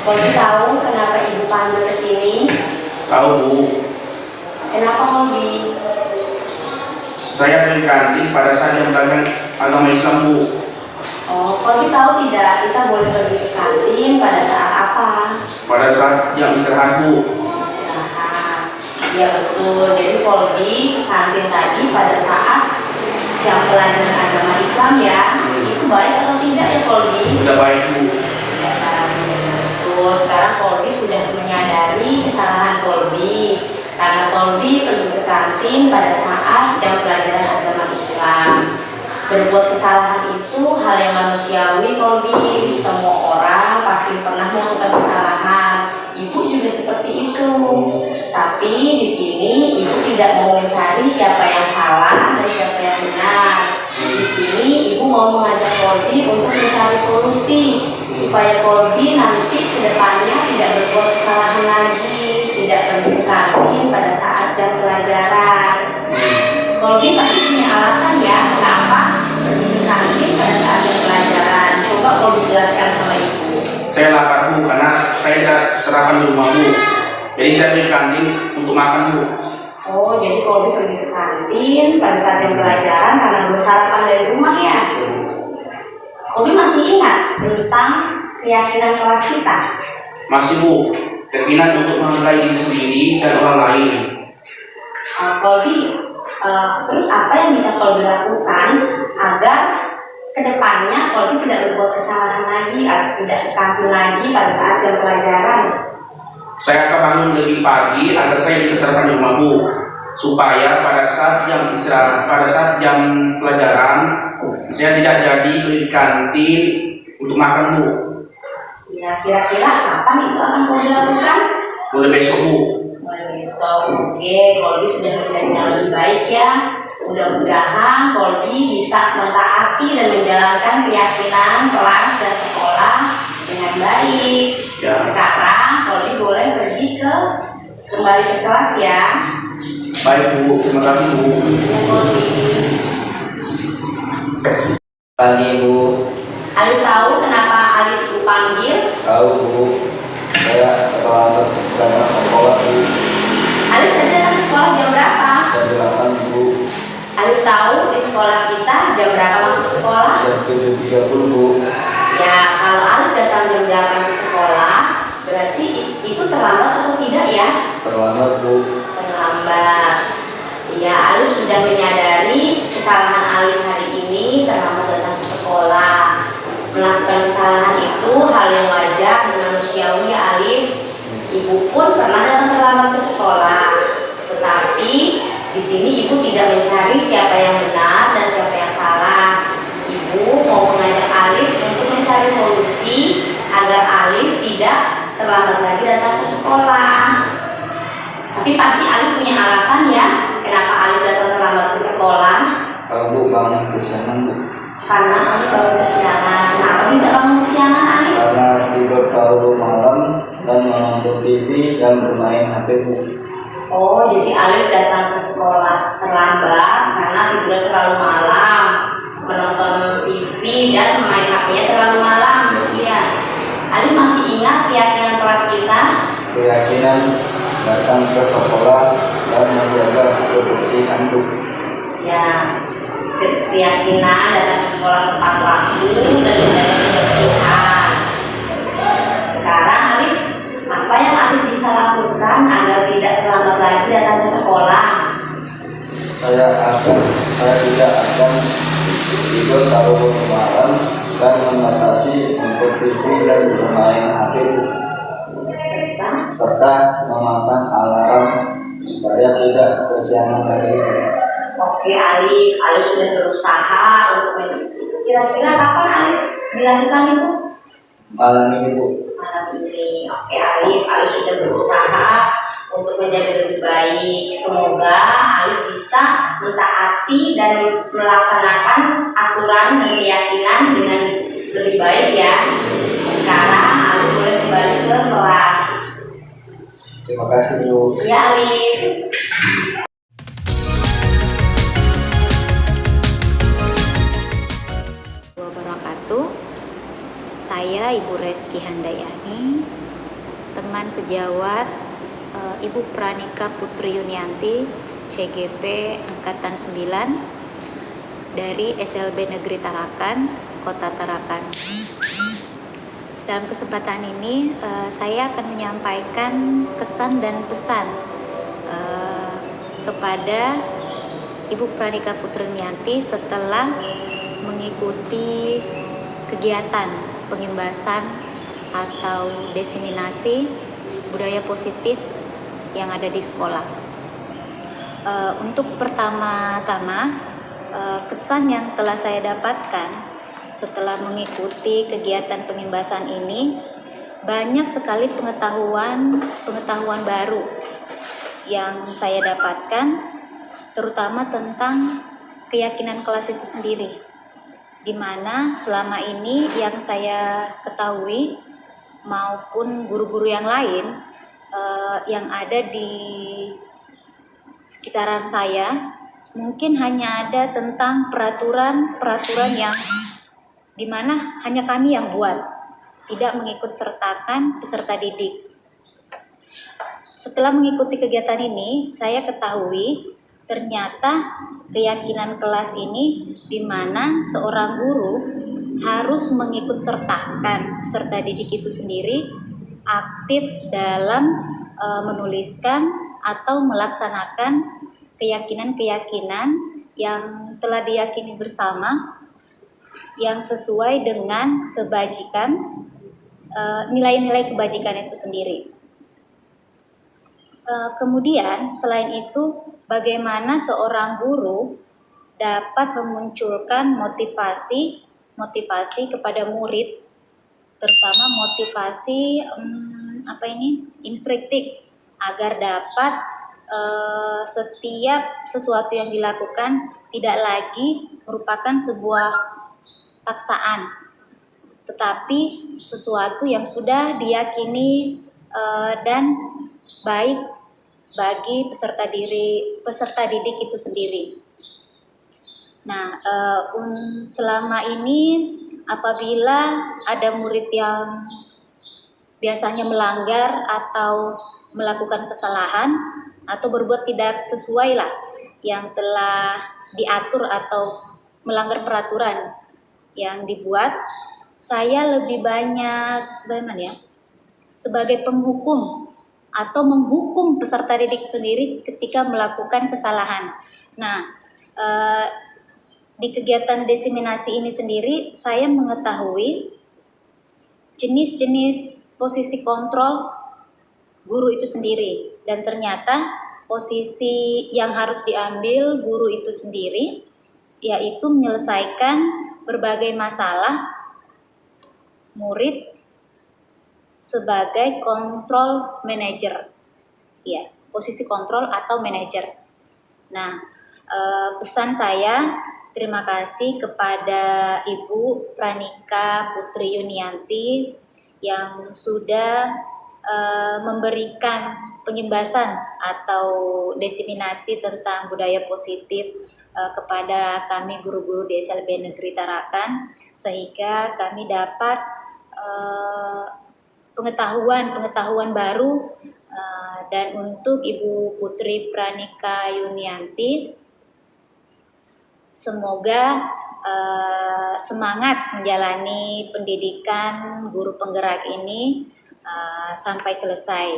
Boleh tahu kenapa Ibu panggil ke sini? Tahu Bu, Kenapa Mobi? saya mengganti pada saat yang belajar agama Islam Bu. Oh, kalau kita tahu tidak, kita boleh pergi ke kantin pada saat apa? Pada saat jam istirahat, Bu. Istirahat. Ya betul. Jadi Kolbi ke kantin tadi pada saat jam pelajaran agama Islam ya. Itu baik atau tidak ya Kolbi? Udah baik, Bu. Ya, betul. Sekarang Kolbi sudah menyadari kesalahan Kolbi karena Kolbi pergi ke kantin pada saat jam pelajaran agama Islam. Berbuat kesalahan itu hal yang manusiawi Kolbi. Semua orang pasti pernah melakukan kesalahan. Ibu juga seperti itu. Tapi di sini ibu tidak mau mencari siapa yang salah dan siapa yang benar. Di sini ibu mau mengajak Kolbi untuk mencari solusi supaya Kolbi nanti ke depannya tidak berbuat kesalahan lagi, tidak pergi ke kantin pada saat jam pelajaran. Kolbi pasti punya alasan ya kenapa pergi ke kantin pada saat jam pelajaran. Coba Kolbi jelaskan sama ibu. Saya lapar, Bu, karena saya tidak sarapan di rumah, Bu. Jadi saya pergi kantin untuk makan, Bu. Oh, jadi Kolbi pergi ke kantin pada saat jam pelajaran karena belum sarapan dari rumah ya? Kolbi masih ingat tentang keyakinan kelas kita? Masih, Bu. Keyakinan untuk menghargai diri sendiri dan orang lain. Kolbi, terus apa yang bisa Kolbi lakukan agar kedepannya Kolbi tidak berbuat kesalahan lagi, tidak ke kantin lagi pada saat jam pelajaran? Saya akan bangun lebih pagi agar saya bisa sarapan di rumah, Bu. Supaya pada saat jam istirahat, pada saat jam pelajaran, saya tidak jadi pergi ke kantin untuk makan, Bu. Ya, kira-kira kapan itu akan Kolbi lakukan? Mulai besok, Bu. Mulai besok. Oke, Kolbi sudah menjadi yang lebih baik ya. Mudah-mudahan Kolbi bisa mentaati dan menjalankan keyakinan kelas dan sekolah dengan baik. Ya. Sekarang Kolbi boleh pergi kembali ke kelas ya. Baik, Bu. Terima kasih, Bu. Ya, Kolbi. Pagi, Bu. Alif tahu kenapa Alif ibu panggil? Tahu, Bu. Saya terlambat berangkat sekolah, Bu. Alif tadi datang sekolah jam berapa? Jam 8, Bu. Alif tahu di sekolah kita jam berapa masuk sekolah? Jam 7.30, Bu. Ya, kalau Alif datang jam 8 ke sekolah, berarti itu terlambat atau tidak ya? Terlambat, Bu. Terlambat. Ya, Alif sudah menyadari kesalahan Alif hari ini terlambat datang ke sekolah. Melakukan kesalahan itu hal yang wajar dan manusiawi ya Alif. Ibu pun pernah datang terlambat ke sekolah. Tetapi di sini ibu tidak mencari siapa yang benar dan siapa yang salah. Ibu mau mengajak Alif untuk mencari solusi agar Alif tidak terlambat lagi datang ke sekolah. Tapi pasti Alif punya alasan ya kenapa Alif datang terlambat ke sekolah. Kalau Bu bangun kesiangan, Bu. Karena Alif bangun kesiangan. Kenapa bisa bangun kesiangan Alif? Karena tidur terlalu malam dan menonton TV dan bermain HP, Bu. Oh, jadi Alif datang ke sekolah terlambat karena tidurnya terlalu malam, menonton TV dan main HP-nya terlalu malam. Iya. Alif masih ingat keyakinan kelas kita? Keyakinan datang ke sekolah dan menjaga kebersihan, Bu. Ya. Keyakinan datang ke sekolah tepat waktu dan menjaga kebersihan. Sekarang Alif, apa yang Alif bisa lakukan agar tidak terlambat lagi datang ke sekolah? Saya tidak akan tidur terlalu malam dan membatasi untuk TV dan bermain HP, Bu. Serta memasang alarm supaya tidak kesiangan lagi. Oke Alif sudah berusaha untuk kira-kira kapan Alif dilakukan itu? Malam ini, Bu. Malam ini. Oke Alif sudah berusaha untuk menjadi lebih baik. Semoga Alif bisa mentaati dan melaksanakan aturan dan keyakinan dengan lebih baik ya. Sekarang Alif boleh kembali ke kelas. Terima kasih, Bu. Ya Alif. Saya Ibu Reski Handayani, teman sejawat Ibu Pranika Putri Yunianti, CGP Angkatan 9 dari SLB Negeri Tarakan, Kota Tarakan. Dalam kesempatan ini saya akan menyampaikan kesan dan pesan kepada Ibu Pranika Putri Yunianti setelah mengikuti kegiatan pengimbasan atau diseminasi budaya positif yang ada di sekolah. Untuk pertama-tama, kesan yang telah saya dapatkan setelah mengikuti kegiatan pengimbasan ini, banyak sekali pengetahuan baru yang saya dapatkan, terutama tentang keyakinan kelas itu sendiri, di mana selama ini yang saya ketahui maupun guru-guru yang lain yang ada di sekitaran saya, mungkin hanya ada tentang peraturan yang dimana hanya kami yang buat, tidak mengikut sertakan peserta didik. Setelah mengikuti kegiatan ini, saya ketahui ternyata keyakinan kelas ini dimana seorang guru harus mengikut sertakan peserta didik itu sendiri aktif dalam menuliskan atau melaksanakan keyakinan-keyakinan yang telah diyakini bersama yang sesuai dengan kebajikan, nilai-nilai kebajikan itu sendiri. Kemudian selain itu, bagaimana seorang guru dapat memunculkan motivasi kepada murid, terutama motivasi instruktif, agar dapat setiap sesuatu yang dilakukan tidak lagi merupakan sebuah paksaan, tetapi sesuatu yang sudah diyakini dan baik bagi peserta didik itu sendiri. Nah, selama ini apabila ada murid yang biasanya melanggar atau melakukan kesalahan atau berbuat tidak sesuai lah yang telah diatur atau melanggar peraturan yang dibuat, saya lebih banyak sebagai penghukum atau menghukum peserta didik sendiri ketika melakukan kesalahan. Nah, di kegiatan diseminasi ini sendiri saya mengetahui jenis-jenis posisi kontrol guru itu sendiri, dan ternyata posisi yang harus diambil guru itu sendiri yaitu menyelesaikan berbagai masalah murid sebagai kontrol manager, ya, posisi kontrol atau manajer. Nah, pesan saya terima kasih kepada Ibu Pranika Putri Yunianti yang sudah memberikan pengimbasan atau diseminasi tentang budaya positif kepada kami guru-guru di SLB Negeri Tarakan, sehingga kami dapat pengetahuan baru. Dan untuk Ibu Putri Pranika Yunianti, semoga semangat menjalani pendidikan guru penggerak ini sampai selesai.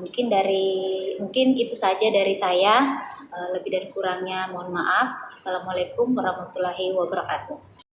Mungkin itu saja dari saya. Lebih dan kurangnya mohon maaf. Assalamualaikum warahmatullahi wabarakatuh.